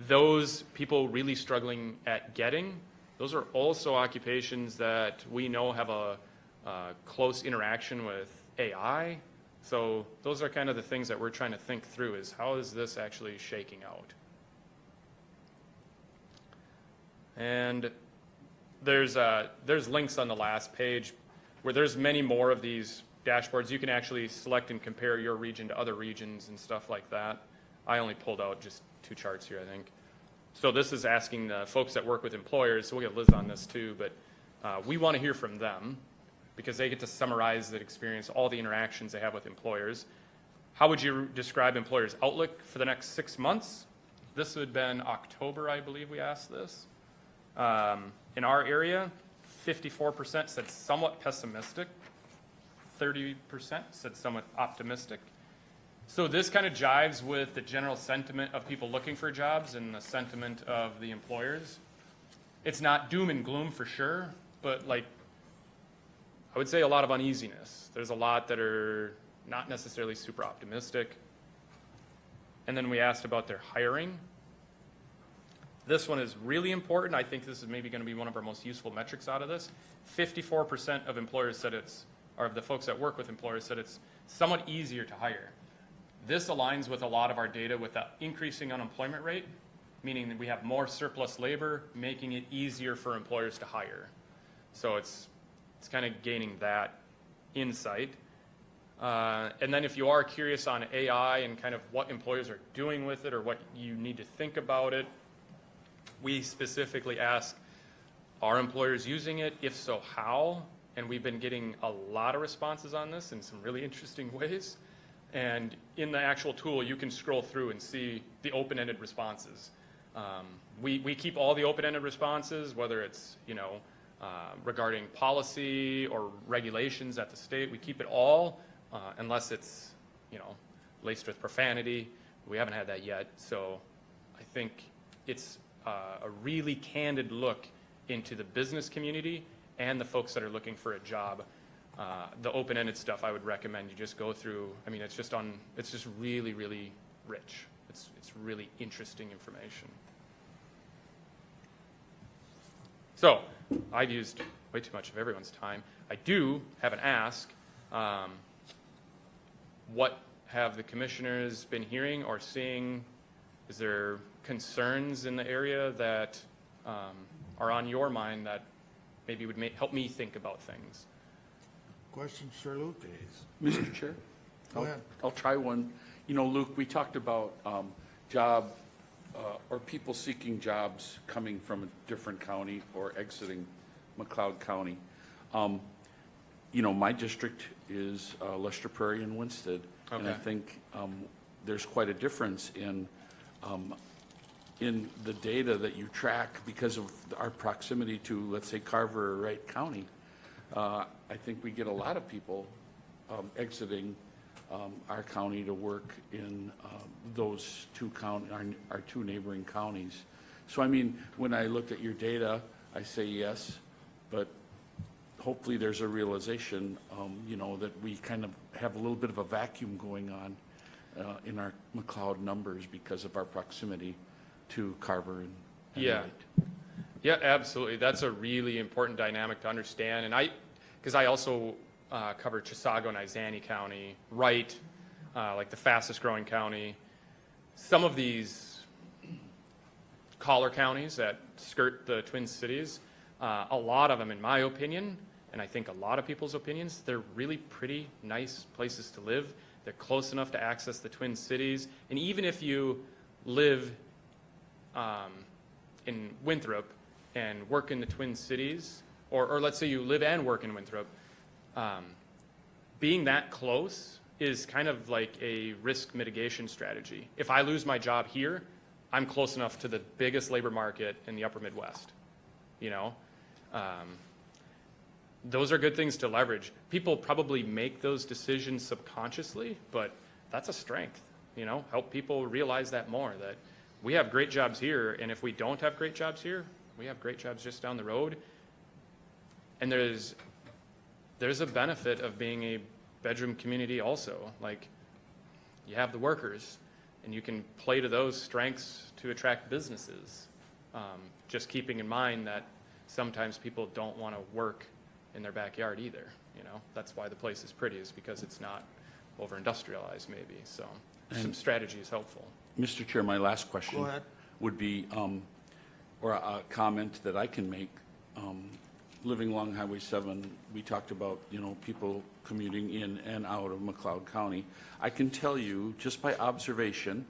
those people really struggling at getting. Those are also occupations that we know have a close interaction with AI. So those are kind of the things that we're trying to think through is how is this actually shaking out? And there's links on the last page where there's many more of these dashboards. You can actually select and compare your region to other regions and stuff like that. I only pulled out just 2 charts here, I think. So this is asking the folks that work with employers, so we'll get Liz on this too, but we want to hear from them because they get to summarize that experience, all the interactions they have with employers. How would you describe employers' outlook for the next 6 months? This would have been October, I believe we asked this. In our area, 54% said somewhat pessimistic, 30% said somewhat optimistic. So this kind of jives with the general sentiment of people looking for jobs and the sentiment of the employers. It's not doom and gloom for sure, but like I would say a lot of uneasiness. There's a lot that are not necessarily super optimistic. And then we asked about their hiring. This one is really important. I think this is maybe going to be one of our most useful metrics out of this. 54% of employers said or of the folks that work with employers said it's somewhat easier to hire. This aligns with a lot of our data with the increasing unemployment rate, meaning that we have more surplus labor, making it easier for employers to hire. So it's kind of gaining that insight. And then if you are curious on AI and kind of what employers are doing with it or what you need to think about it, we specifically ask, are employers using it? If so, how? And we've been getting a lot of responses on this in some really interesting ways. And in the actual tool, you can scroll through and see the open-ended responses. We keep all the open-ended responses, whether it's regarding policy or regulations at the state. We keep it all unless it's laced with profanity. We haven't had that yet, so I think it's a really candid look into the business community and the folks that are looking for a job. The open-ended stuff I would recommend you just go through. I mean, it's just really, really rich. It's really interesting information. So I've used way too much of everyone's time. I do have an ask. What have the commissioners been hearing or seeing? Is there concerns in the area that are on your mind that maybe would help me think about things? Questions for Luke? Mr. Chair? Go ahead. I'll try one. Luke, we talked about job or people seeking jobs coming from a different county or exiting McLeod County. My district is Lester Prairie and Winsted, and I think there's quite a difference in the data that you track because of our proximity to, let's say, Carver or Wright County. I think we get a lot of people exiting our county to work in those our two neighboring counties. So, I mean, when I looked at your data, I say yes, but hopefully there's a realization, that we kind of have a little bit of a vacuum going on in our McLeod numbers because of our proximity to Carver and Wright. Yeah, absolutely. That's a really important dynamic to understand. And because I also cover Chisago and Izani County, Wright, like the fastest growing county. Some of these collar counties that skirt the Twin Cities, a lot of them, in my opinion, and I think a lot of people's opinions, they're really pretty nice places to live. They're close enough to access the Twin Cities. And even if you live in Winthrop and work in the Twin Cities, or let's say you live and work in Winthrop, being that close is kind of like a risk mitigation strategy. If I lose my job here, I'm close enough to the biggest labor market in the upper Midwest, you know? Those are good things to leverage. People probably make those decisions subconsciously, but that's a strength, you know? Help people realize that more, that we have great jobs here, and if we don't have great jobs here, we have great jobs just down the road. And there's a benefit of being a bedroom community also. Like, you have the workers, and you can play to those strengths to attract businesses. Just keeping in mind that sometimes people don't want to work in their backyard either, you know? That's why the place is pretty, is because it's not over-industrialized maybe, so some strategy is helpful. Mr. Chair, my last question Go ahead. would be, or a comment that I can make. Living along Highway 7, we talked about, you know, people commuting in and out of McLeod County. I can tell you, just by observation,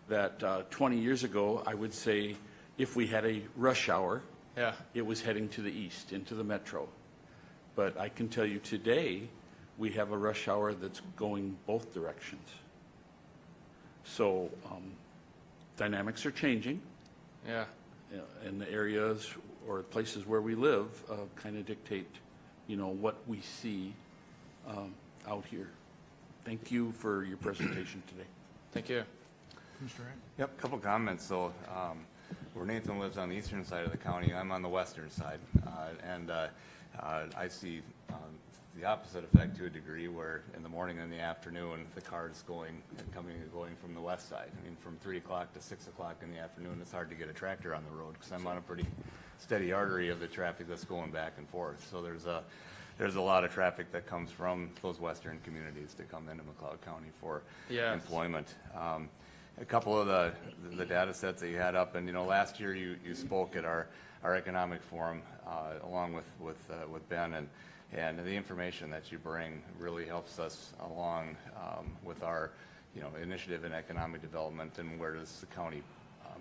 that 20 years ago, I would say if we had a rush hour, Yeah. it was heading to the east, into the metro. But I can tell you today, we have a rush hour that's going both directions. So dynamics are changing, Yeah. and the areas or places where we live kind of dictate, you know, what we see out here. Thank you for your presentation today. Thank you. Mr. Wright? Yep, couple comments. So, where Nathan lives on the eastern side of the county, I'm on the western side. And I see the opposite effect to a degree, where in the morning and the afternoon, the cars coming and going from the west side. I mean, from 3 o'clock to 6 o'clock in the afternoon, it's hard to get a tractor on the road because I'm on a pretty steady artery of the traffic that's going back and forth. So there's a lot of traffic that comes from those western communities to come into McLeod County for Yes. employment. A couple of the data sets that you had up, and, you know, last year you spoke at our economic forum along with Ben, and the information that you bring really helps us along with our, you know, initiative in economic development, and where does the county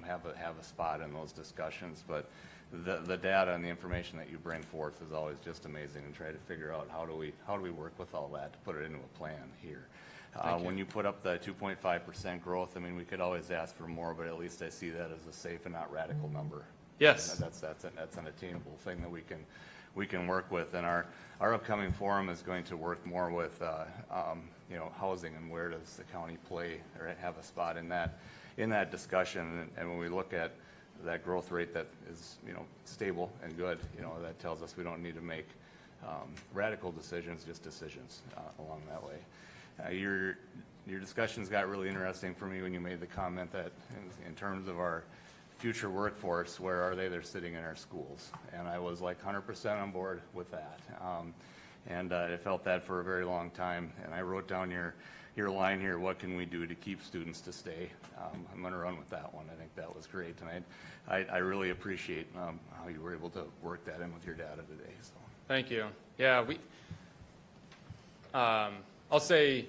have a spot in those discussions. But the data and the information that you bring forth is always just amazing, and try to figure out how do we work with all that to put it into a plan here. When you put up the 2.5% growth, I mean, we could always ask for more, but at least I see that as a safe and not radical number. Yes. That's an attainable thing that we can work with. And our upcoming forum is going to work more with you know, housing, and where does the county play or have a spot in that discussion. And when we look at that growth rate that is, you know, stable and good, you know, that tells us we don't need to make radical decisions, just decisions along that way. Your discussions got really interesting for me when you made the comment that in terms of our future workforce, where are they? They're sitting in our schools. And I was like 100% on board with that. And I felt that for a very long time. And I wrote down your line here, what can we do to keep students to stay? I'm going to run with that one. I think that was great. And I really appreciate how you were able to work that in with your data today. So. Thank you. Yeah, I'll say,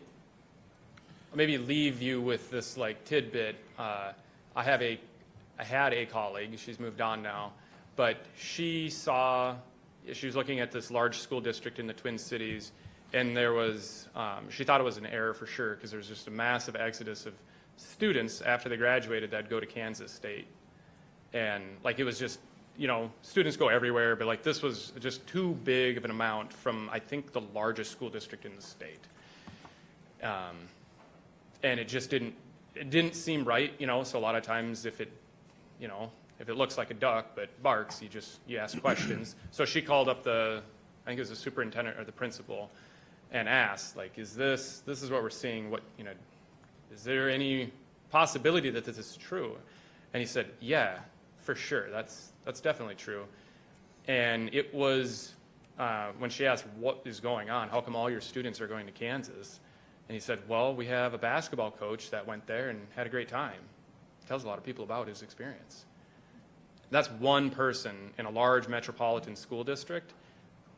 maybe leave you with this like tidbit. I had a colleague, she's moved on now, but she was looking at this large school district in the Twin Cities, and there was, she thought it was an error for sure, because there was just a massive exodus of students after they graduated that'd go to Kansas State. And like, it was just, you know, students go everywhere, but like this was just too big of an amount from, I think, the largest school district in the state. And it just didn't seem right, you know, so a lot of times if it looks like a duck but barks, you ask questions. So she called up I think it was the superintendent or the principal, and asked, like, is this is what we're seeing, what, you know, is there any possibility that this is true? And he said, yeah, for sure, that's definitely true. And it was, when she asked what is going on, how come all your students are going to Kansas? And he said, well, we have a basketball coach that went there and had a great time. Tells a lot of people about his experience. That's one person in a large metropolitan school district.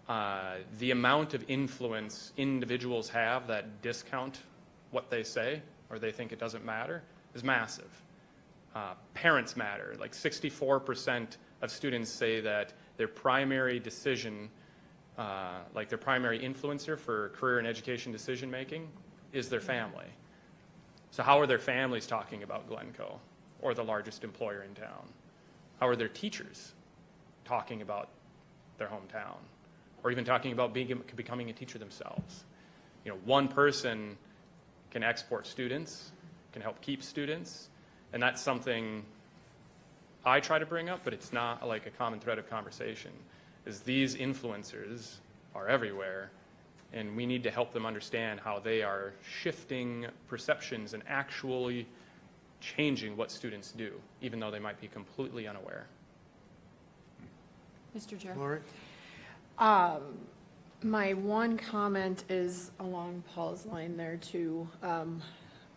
The amount of influence individuals have that discount what they say or they think it doesn't matter is massive. Parents matter. Like 64% of students say that their primary decision, like their primary influencer for career and education decision making is their family. So how are their families talking about Glencoe or the largest employer in town? How are their teachers talking about their hometown or even talking about becoming a teacher themselves? You know, one person can export students, can help keep students, and that's something I try to bring up, but it's not like a common thread of conversation, is these influencers are everywhere, and we need to help them understand how they are shifting perceptions and actually changing what students do, even though they might be completely unaware. Mr. Chair? Lori? My one comment is along Paul's line there too.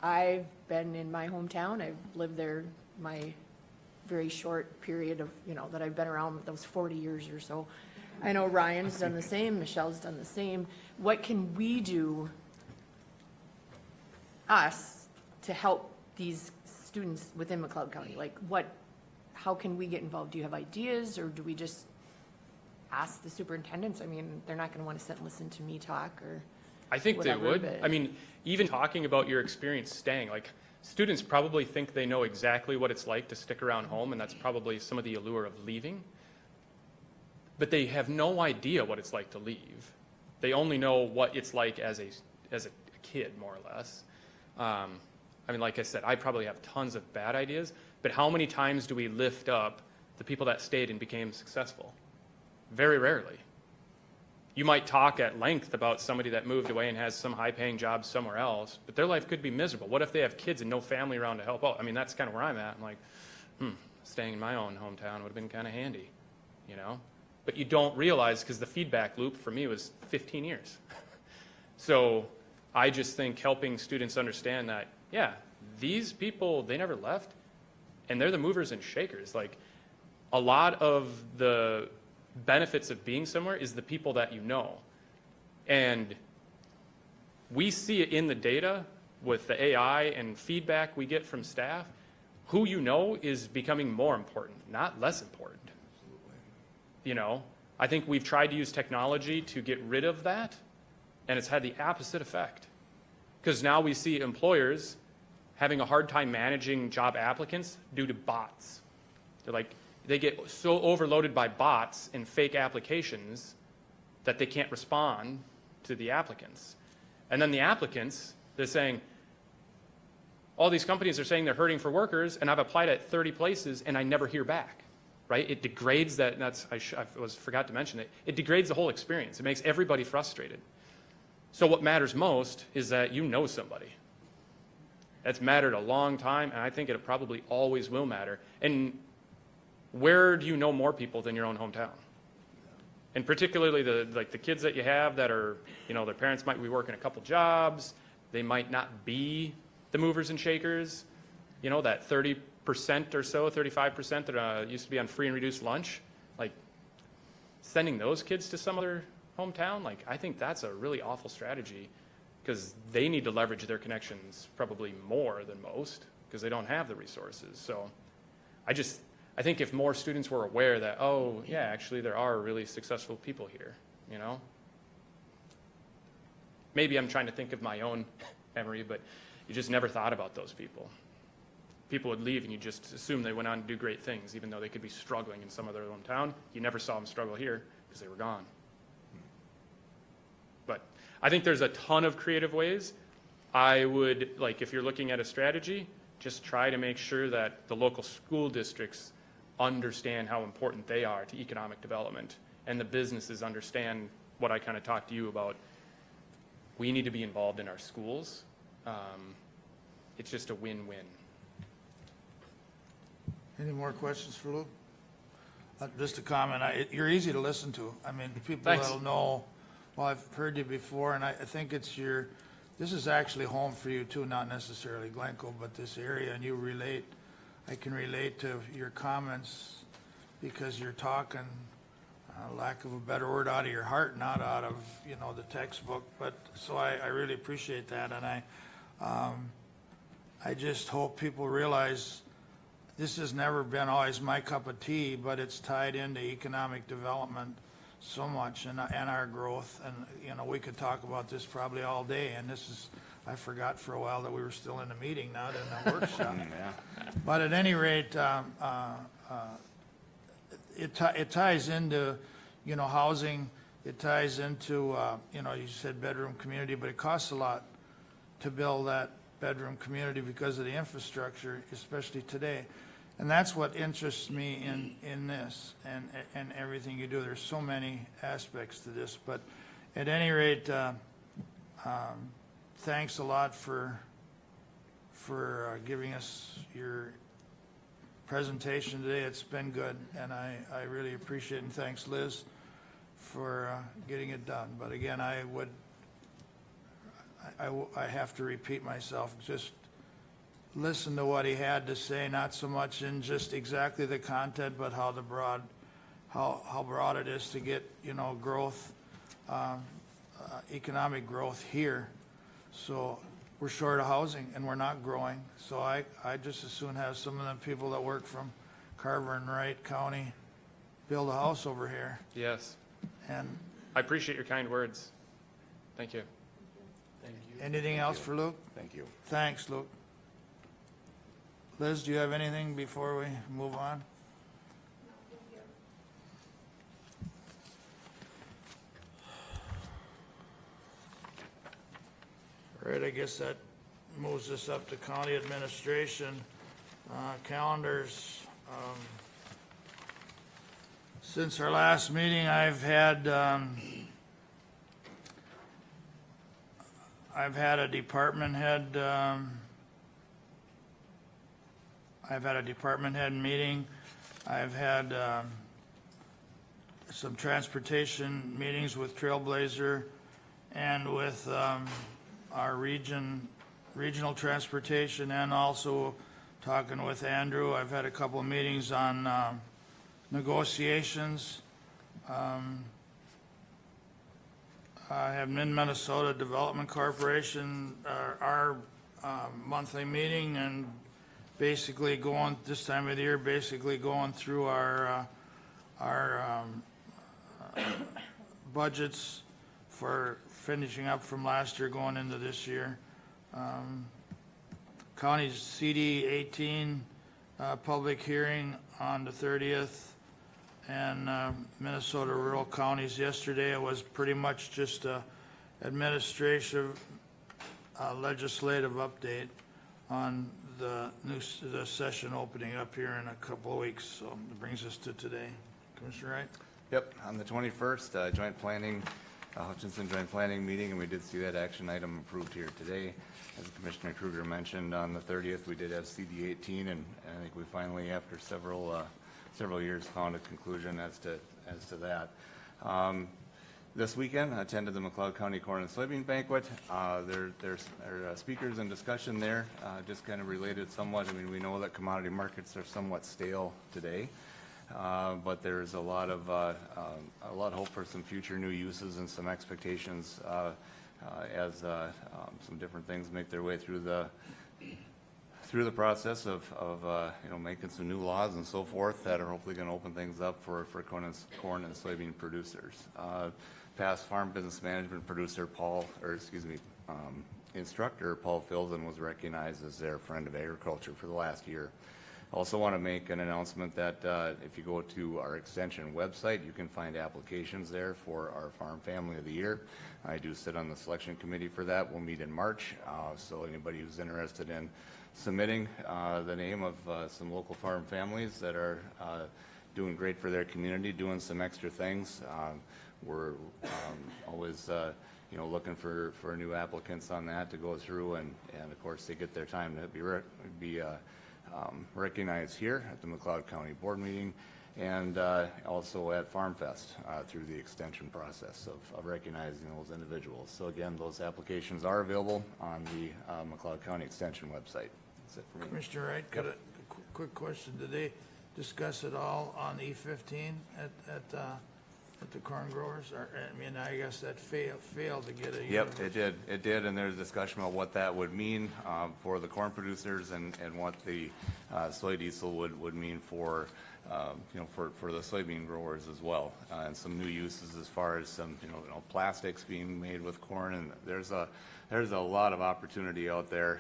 I've been in my hometown. I've lived there my very short period of, that I've been around, those 40 years or so. I know Ryan's done the same, Michelle's done the same. What can we do, us, to help these students within McLeod County? Like how can we get involved? Do you have ideas, or do we just ask the superintendents? I mean, they're not gonna wanna sit and listen to me talk or I think whatever, they would. but- I mean, even talking about your experience staying, like students probably think they know exactly what it's like to stick around home, and that's probably some of the allure of leaving. But they have no idea what it's like to leave. They only know what it's like as a kid, more or less. I mean, like I said, I probably have tons of bad ideas, but how many times do we lift up the people that stayed and became successful? Very rarely. You might talk at length about somebody that moved away and has some high-paying job somewhere else, but their life could be miserable. What if they have kids and no family around to help out? I mean, that's kind of where I'm at. I'm like, staying in my own hometown would have been kind of handy, But you don't realize, because the feedback loop for me was 15 years. So I just think helping students understand that, yeah, these people, they never left, and they're the movers and shakers. Like, a lot of the benefits of being somewhere is the people that you know. And we see it in the data with the AI and feedback we get from staff. Who you know is becoming more important, not less important. I think we've tried to use technology to get rid of that, and it's had the opposite effect. Because now we see employers having a hard time managing job applicants due to bots. They get so overloaded by bots and fake applications that they can't respond to the applicants. And then the applicants, they're saying, all these companies are saying they're hurting for workers, and I've applied at 30 places, and I never hear back. Right? It degrades that, I forgot to mention it, it degrades the whole experience. It makes everybody frustrated. So what matters most is that you know somebody. That's mattered a long time, and I think it probably always will matter. And where do you know more people than your own hometown? And particularly the kids that you have that are, their parents might be working a couple jobs, they might not be the movers and shakers, that 30% or so, 35% that used to be on free and reduced lunch, like sending those kids to some other hometown, I think that's a really awful strategy, because they need to leverage their connections probably more than most, because they don't have the resources. So I think if more students were aware that, oh, yeah, actually there are really successful people here, Maybe I'm trying to think of my own memory, but you just never thought about those people. People would leave and you just assume they went on to do great things, even though they could be struggling in some other hometown. You never saw them struggle here because they were gone. But I think there's a ton of creative ways. I would, if you're looking at a strategy, just try to make sure that the local school districts understand how important they are to economic development, and the businesses understand what I kind of talked to you about. We need to be involved in our schools. It's just a win-win. Any more questions for Luke? Just a comment, you're easy to listen to. I mean, people Thanks. that'll know, well, I've heard you before, and I think this is actually home for you too, not necessarily Glencoe, but this area, and I can relate to your comments because you're talking, lack of a better word, out of your heart, not out of, the textbook. But, so I really appreciate that, and I just hope people realize this has never been always my cup of tea, but it's tied into economic development so much and our growth. And, we could talk about this probably all day, and I forgot for a while that we were still in a meeting, not in a workshop. But at any rate, it ties into, housing, it ties into, you said bedroom community, but it costs a lot to build that bedroom community because of the infrastructure, especially today. And that's what interests me in this and everything you do. There's so many aspects to this, but at any rate, thanks a lot for giving us your presentation today. It's been good, and I really appreciate it. And thanks, Liz, for getting it done. But again, I have to repeat myself. Just listen to what he had to say, not so much in just exactly the content, but how broad it is to get growth, economic growth here. So we're short of housing and we're not growing. So I just as soon have some of them people that work from Carver and Wright County build a house over here. Yes. And I appreciate your kind words. Thank you. anything else for Luke? Thank you. Thanks, Luke. Liz, do you have anything before we move on? All right, I guess that moves us up to county administration calendars. Since our last meeting, I've had a department head. I've had a department head meeting. I've had some transportation meetings with Trailblazer and with our regional transportation, and also talking with Andrew. I've had a couple of meetings on negotiations. I have Minnesota Development Corporation, our monthly meeting, and basically going this time of the year, basically going through our budgets for finishing up from last year going into this year. County's CD 18 public hearing on the 30th, and Minnesota Rural Counties yesterday. It was pretty much just a administrative legislative update on the session opening up here in a couple of weeks. So it brings us to today. Commissioner Wright? Yep, on the 21st, joint planning, Hutchinson Joint Planning meeting, and we did see that action item approved here today. As Commissioner Kruger mentioned, on the 30th, we did have CD 18, and I think we finally, after several years, found a conclusion as to that. This weekend, I attended the McLeod County Corn and Soybean Banquet. There's speakers and discussion there, just kind of related somewhat. I mean, we know that commodity markets are somewhat stale today, but there's a lot of hope for some future new uses and some expectations as some different things make their way through the process of making some new laws and so forth that are hopefully going to open things up for corn and soybean producers. Past farm business management instructor Paul Filden was recognized as their friend of agriculture for the last year. I also want to make an announcement that if you go to our extension website, you can find applications there for our Farm Family of the Year. I do sit on the selection committee for that. We'll meet in March, so anybody who's interested in submitting the name of some local farm families that are doing great for their community, doing some extra things. We're always looking for new applicants on that to go through, and of course they get their time to be recognized here at the McLeod County Board meeting, and also at Farm Fest through the extension process of recognizing those individuals. So again, those applications are available on the McLeod County Extension website. That's it for me. Commissioner Wright, got a quick question. discuss at all on E15 at the corn growers? Or, I mean, I guess that failed to get a. Yep, it did, and there's discussion about what that would mean for the corn producers and what the soy diesel would mean for, for the soybean growers as well. And some new uses as far as some, plastics being made with corn, and there's a lot of opportunity out there.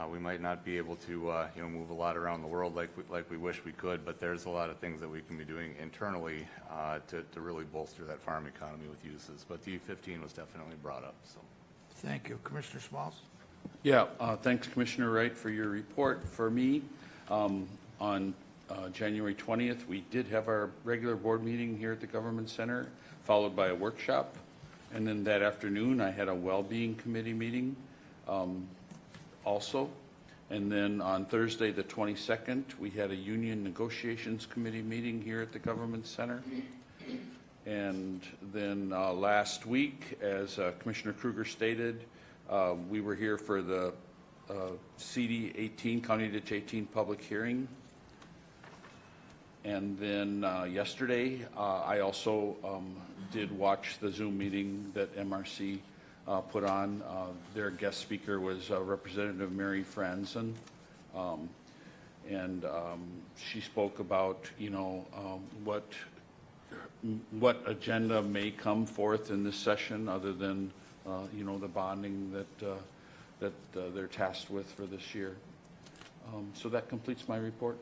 We might not be able to, move a lot around the world like we wish we could, but there's a lot of things that we can be doing internally to really bolster that farm economy with uses. But the E15 was definitely brought up, so. Thank you. Commissioner Smalls? Yeah, thanks, Commissioner Wright, for your report. For me, on January 20th, we did have our regular board meeting here at the Government Center, followed by a workshop. And then that afternoon, I had a well-being committee meeting also. And then on Thursday, the 22nd, we had a union negotiations committee meeting here at the Government Center. And then last week, as Commissioner Kruger stated, we were here for the CD 18, County Ditch 18 public hearing. And then yesterday, I also did watch the Zoom meeting that MRC put on. Their guest speaker was Representative Mary Franzen, and she spoke about what agenda may come forth in this session other than the bonding that they're tasked with for this year. So that completes my report.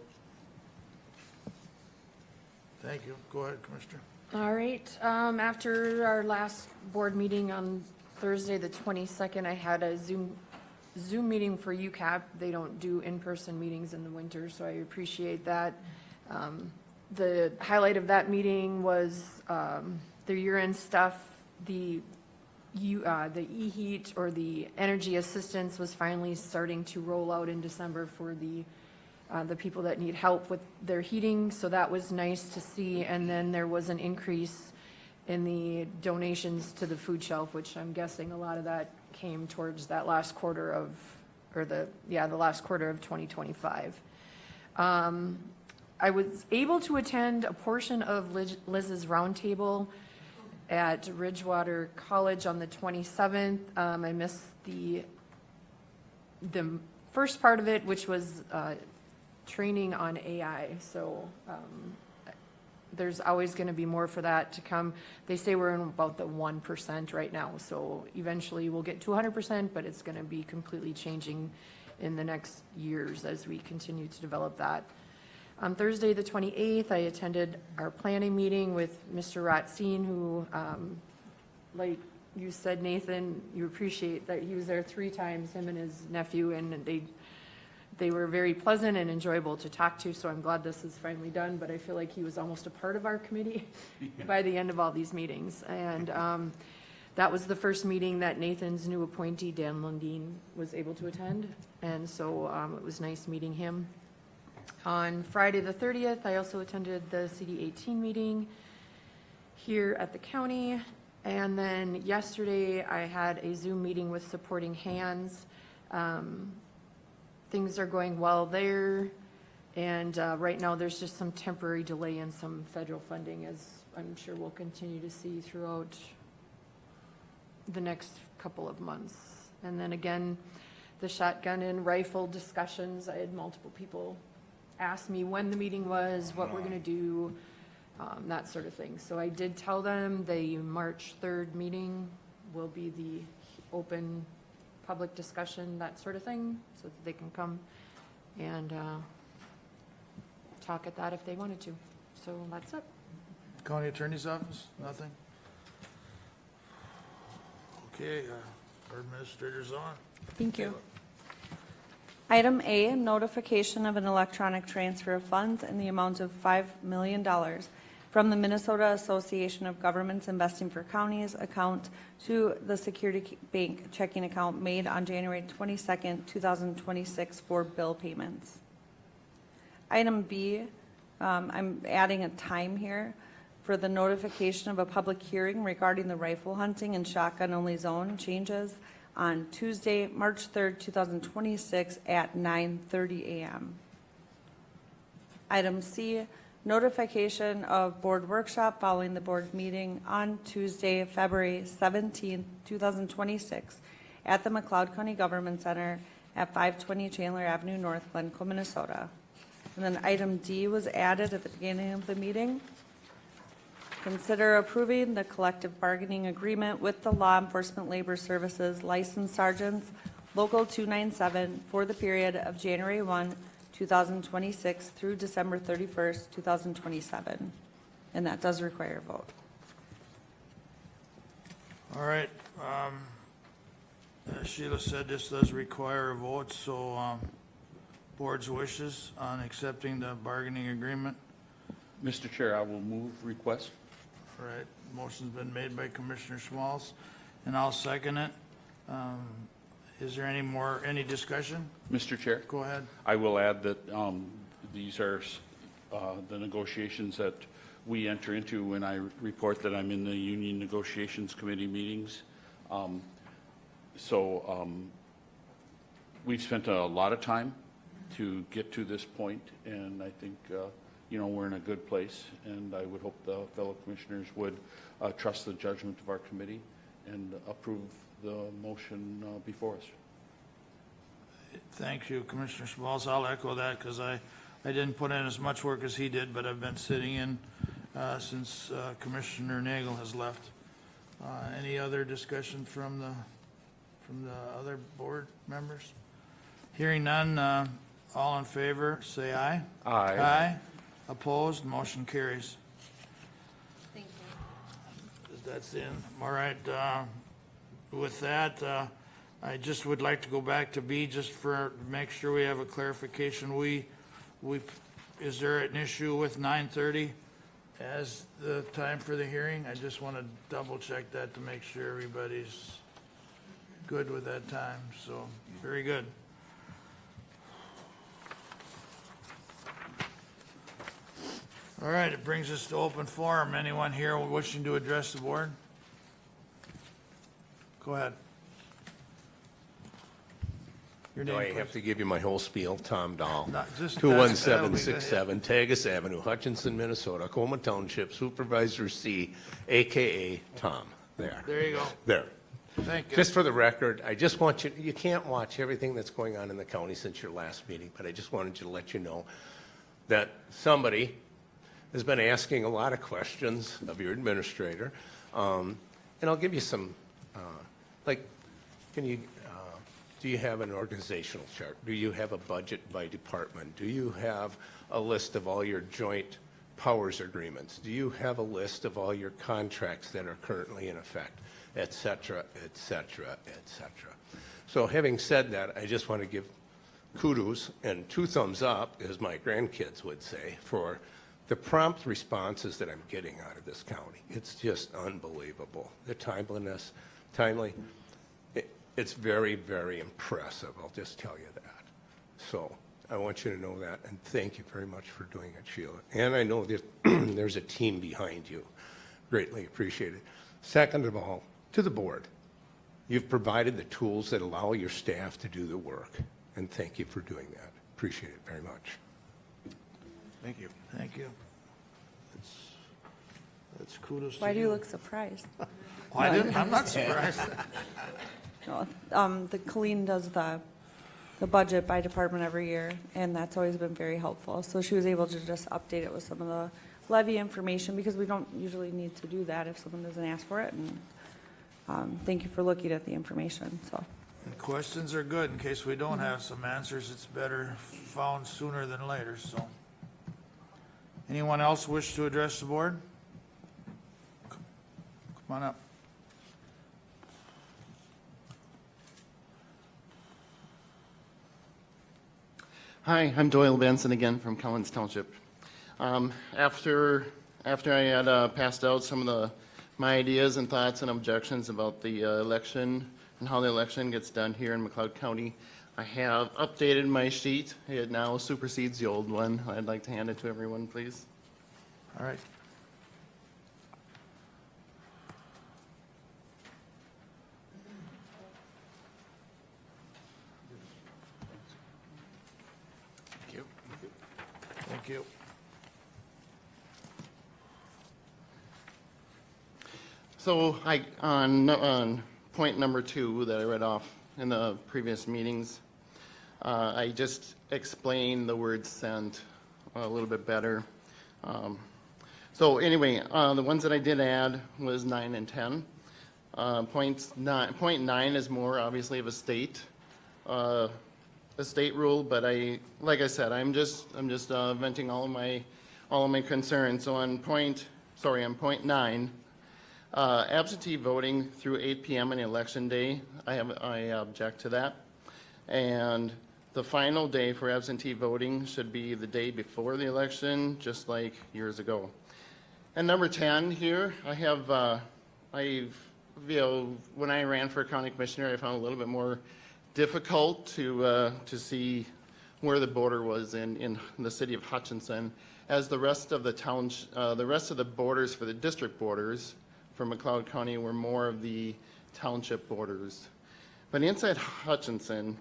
Thank you. Go ahead, Commissioner. All right, after our last board meeting on Thursday, the 22nd, I had a Zoom meeting for UCAP. They don't do in-person meetings in the winter, so I appreciate that. The highlight of that meeting was their year-end stuff. The e-heat or the energy assistance was finally starting to roll out in December for the people that need help with their heating, so that was nice to see. And then there was an increase in the donations to the food shelf, which I'm guessing a lot of that came towards that last quarter of, the last quarter of 2025. I was able to attend a portion of Liz's roundtable at Ridgewater College on the 27th. I missed the first part of it, which was training on AI. So there's always going to be more for that to come. They say we're in about the 1% right now. So eventually we'll get to 100%, but it's going to be completely changing in the next years as we continue to develop that. On Thursday, the 28th, I attended our planning meeting with Mr. Ratzine, who, like you said, Nathan, you appreciate that he was there 3 times, him and his nephew, and they were very pleasant and enjoyable to talk to, so I'm glad this is finally done, but I feel like he was almost a part of our committee by the end of all these meetings. And that was the first meeting that Nathan's new appointee, Dan Lundeen, was able to attend, and so it was nice meeting him. On Friday the 30th, I also attended the CD 18 meeting here at the county, and then yesterday I had a Zoom meeting with Supporting Hands. Things are going well there, and right now there's just some temporary delay in some federal funding, as I'm sure we'll continue to see throughout the next couple of months. And then again, the shotgun and rifle discussions, I had multiple people ask me when the meeting was, what we're going to do, that sort of thing. So I did tell them the March 3rd meeting will be the open public discussion, that sort of thing, so that they can come and talk at that if they wanted to. So that's it. County Attorney's Office, nothing? Okay, our administrator's on. Thank you. Item A, notification of an electronic transfer of funds in the amount of $5 million from the Minnesota Association of Governments Investing for Counties account to the Security Bank checking account made on January 22nd, 2026 for bill payments. Item B, I'm adding a time here for the notification of a public hearing regarding the rifle hunting and shotgun-only zone changes on Tuesday, March 3rd, 2026 at 9:30 a.m. Item C, notification of board workshop following the board meeting on Tuesday, February 17th, 2026 at the McLeod County Government Center at 520 Chandler Avenue North, Glencoe, Minnesota. And then item D was added at the beginning of the meeting. Consider approving the collective bargaining agreement with the Law Enforcement Labor Services Licensed Sergeants, Local 297, for the period of January 1, 2026 through December 31st, 2027. And that does require a vote. All right. As Sheila said, this does require a vote, so board's wishes on accepting the bargaining agreement. Mr. Chair, I will move request. All right, motion's been made by Commissioner Schmalz, and I'll second it. Is there any discussion? Mr. Chair? Go ahead. I will add that these are the negotiations that we enter into when I report that I'm in the Union Negotiations Committee meetings. We've spent a lot of time to get to this point, and I think, we're in a good place, and I would hope the fellow commissioners would trust the judgment of our committee and approve the motion before us. Thank you, Commissioner Schmalz. I'll echo that because I didn't put in as much work as he did, but I've been sitting in since Commissioner Nagel has left. Any other discussion from the other board members? Hearing none, all in favor, say aye. Aye. Aye. Opposed, motion carries. Thank you. That's in. All right, with that, I just would like to go back to B just for, make sure we have a clarification. Is there an issue with 9:30 as the time for the hearing? I just want to double check that to make sure everybody's good with that time, so, very good. All right, it brings us to open forum. Anyone here wishing to address the board? Go ahead. Your Do name, I have please. to give you my whole spiel? Tom Dahl, No, just- 21767 Tagus Avenue, Hutchinson, Minnesota, Coma Township, Supervisor C, AKA Tom. There. There you go. There. Thank you. Just for the record, I just want you can't watch everything that's going on in the county since your last meeting, but I just wanted you to let you know that somebody has been asking a lot of questions of your administrator. And I'll give you some, do you have an organizational chart? Do you have a budget by department? Do you have a list of all your joint powers agreements? Do you have a list of all your contracts that are currently in effect, et cetera, et cetera, et cetera? So having said that, I just want to give kudos and 2 thumbs up, as my grandkids would say, for the prompt responses that I'm getting out of this county. It's just unbelievable. The timely. It's very, very impressive. I'll just tell you that. So I want you to know that, and thank you very much for doing it, Sheila. And I know that there's a team behind you. Greatly appreciated. Second of all, to the board, you've provided the tools that allow your staff to do the work, and thank you for doing that. Appreciate it very much. Thank you. Thank you. That's kudos to you. Why do you look surprised? I'm not surprised. No, Colleen does the budget by department every year, and that's always been very helpful. So she was able to just update it with some of the levy information, because we don't usually need to do that if someone doesn't ask for it. And thank you for looking at the information, so. And questions are good. In case we don't have some answers, it's better found sooner than later, so. Anyone else wish to address the board? Come on up. Hi, I'm Doyle Benson again from Collins Township. After I had passed out some of my ideas and thoughts and objections about the election and how the election gets done here in McLeod County, I have updated my sheet. It now supersedes the old one. I'd like to hand it to everyone, please. All right. Thank you. Thank you. So on point number 2 that I read off in the previous meetings, I just explained the word sent a little bit better. So anyway, the ones that I did add was 9 and 10. Point 9 is more obviously of a state rule, but like I said, I'm just venting all of my concerns. So on point 9, absentee voting through 8 p.m. on election day, I object to that. And the final day for absentee voting should be the day before the election, just like years ago. And number 10 here, when I ran for county commissioner, I found it a little bit more difficult to see where the border was in the city of Hutchinson, as the rest of the borders for the district borders for McLeod County were more of the township borders. But inside Hutchinson,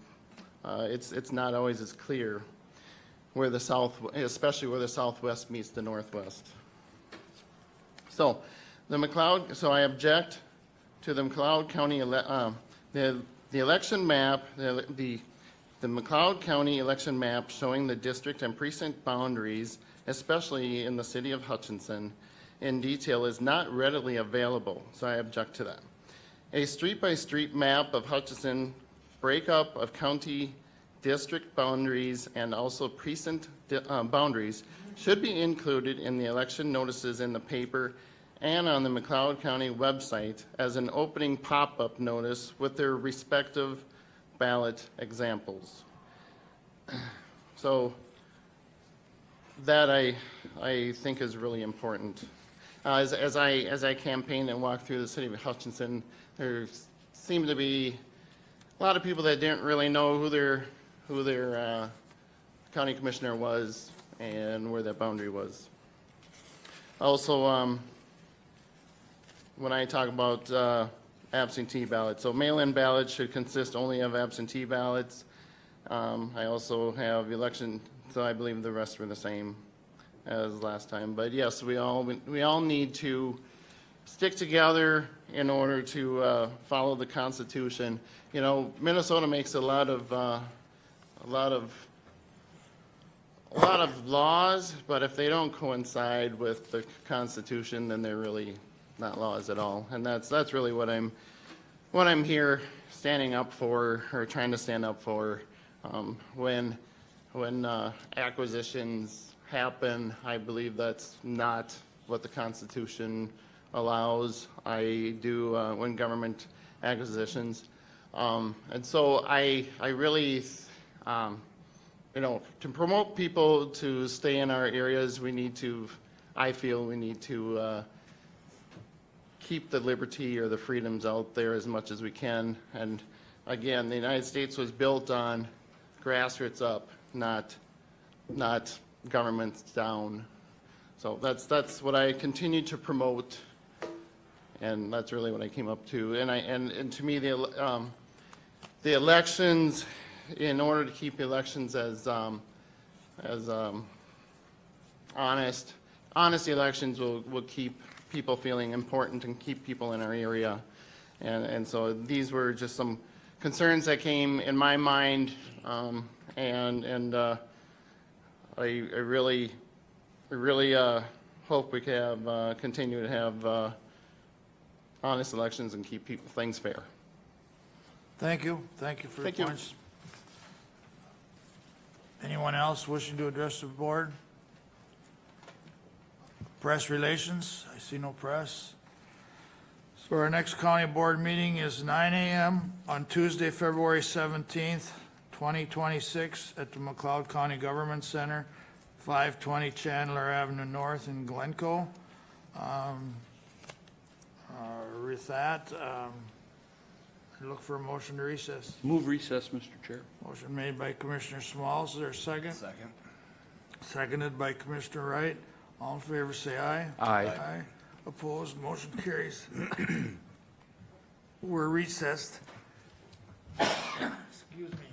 it's not always as clear especially where the southwest meets the northwest. So I object to the McLeod County the election map, the McLeod County election map showing the district and precinct boundaries, especially in the city of Hutchinson, in detail is not readily available, so I object to that. A street-by-street map of Hutchinson, breakup of county district boundaries and also precinct boundaries should be included in the election notices in the paper and on the McLeod County website as an opening pop-up notice with their respective ballot examples. So that I think is really important. As I campaigned and walked through the city of Hutchinson, there seemed to be a lot of people that didn't really know who their county commissioner was and where that boundary was. Also, when I talk about absentee ballots, so mail-in ballots should consist only of absentee ballots. I also have election, so I believe the rest were the same as last time. But yes, we all need to stick together in order to follow the Constitution. You know, Minnesota makes a lot of laws, but if they don't coincide with the Constitution, then they're really not laws at all. And that's really what I'm here standing up for, or trying to stand up for. When acquisitions happen, I believe that's not what the Constitution allows. I do when government acquisitions, and so I really, to promote people to stay in our areas, I feel we need to keep the liberty or the freedoms out there as much as we can. And again, the United States was built on grassroots up, not governments down. So that's what I continue to promote, and that's really what I came up to. And to me, the elections, in order to keep elections as honest elections will keep people feeling important and keep people in our area. And so these were just some concerns that came in my mind, and I really hope we can continue to have honest elections and keep things fair. Thank you for your points. Anyone else wishing to address the board? Press relations? I see no press. So our next county board meeting is 9 a.m. on Tuesday, February 17th, 2026 at the McLeod County Government Center, 520 Chandler Avenue North in Glencoe. With that, I look for a motion to recess. Move recess, Mr. Chair. Motion made by Commissioner Smalls. Is there a second? Second. Seconded by Commissioner Wright. All in favor, say aye. Aye. Aye. Opposed, motion carries. We're recessed. Excuse me.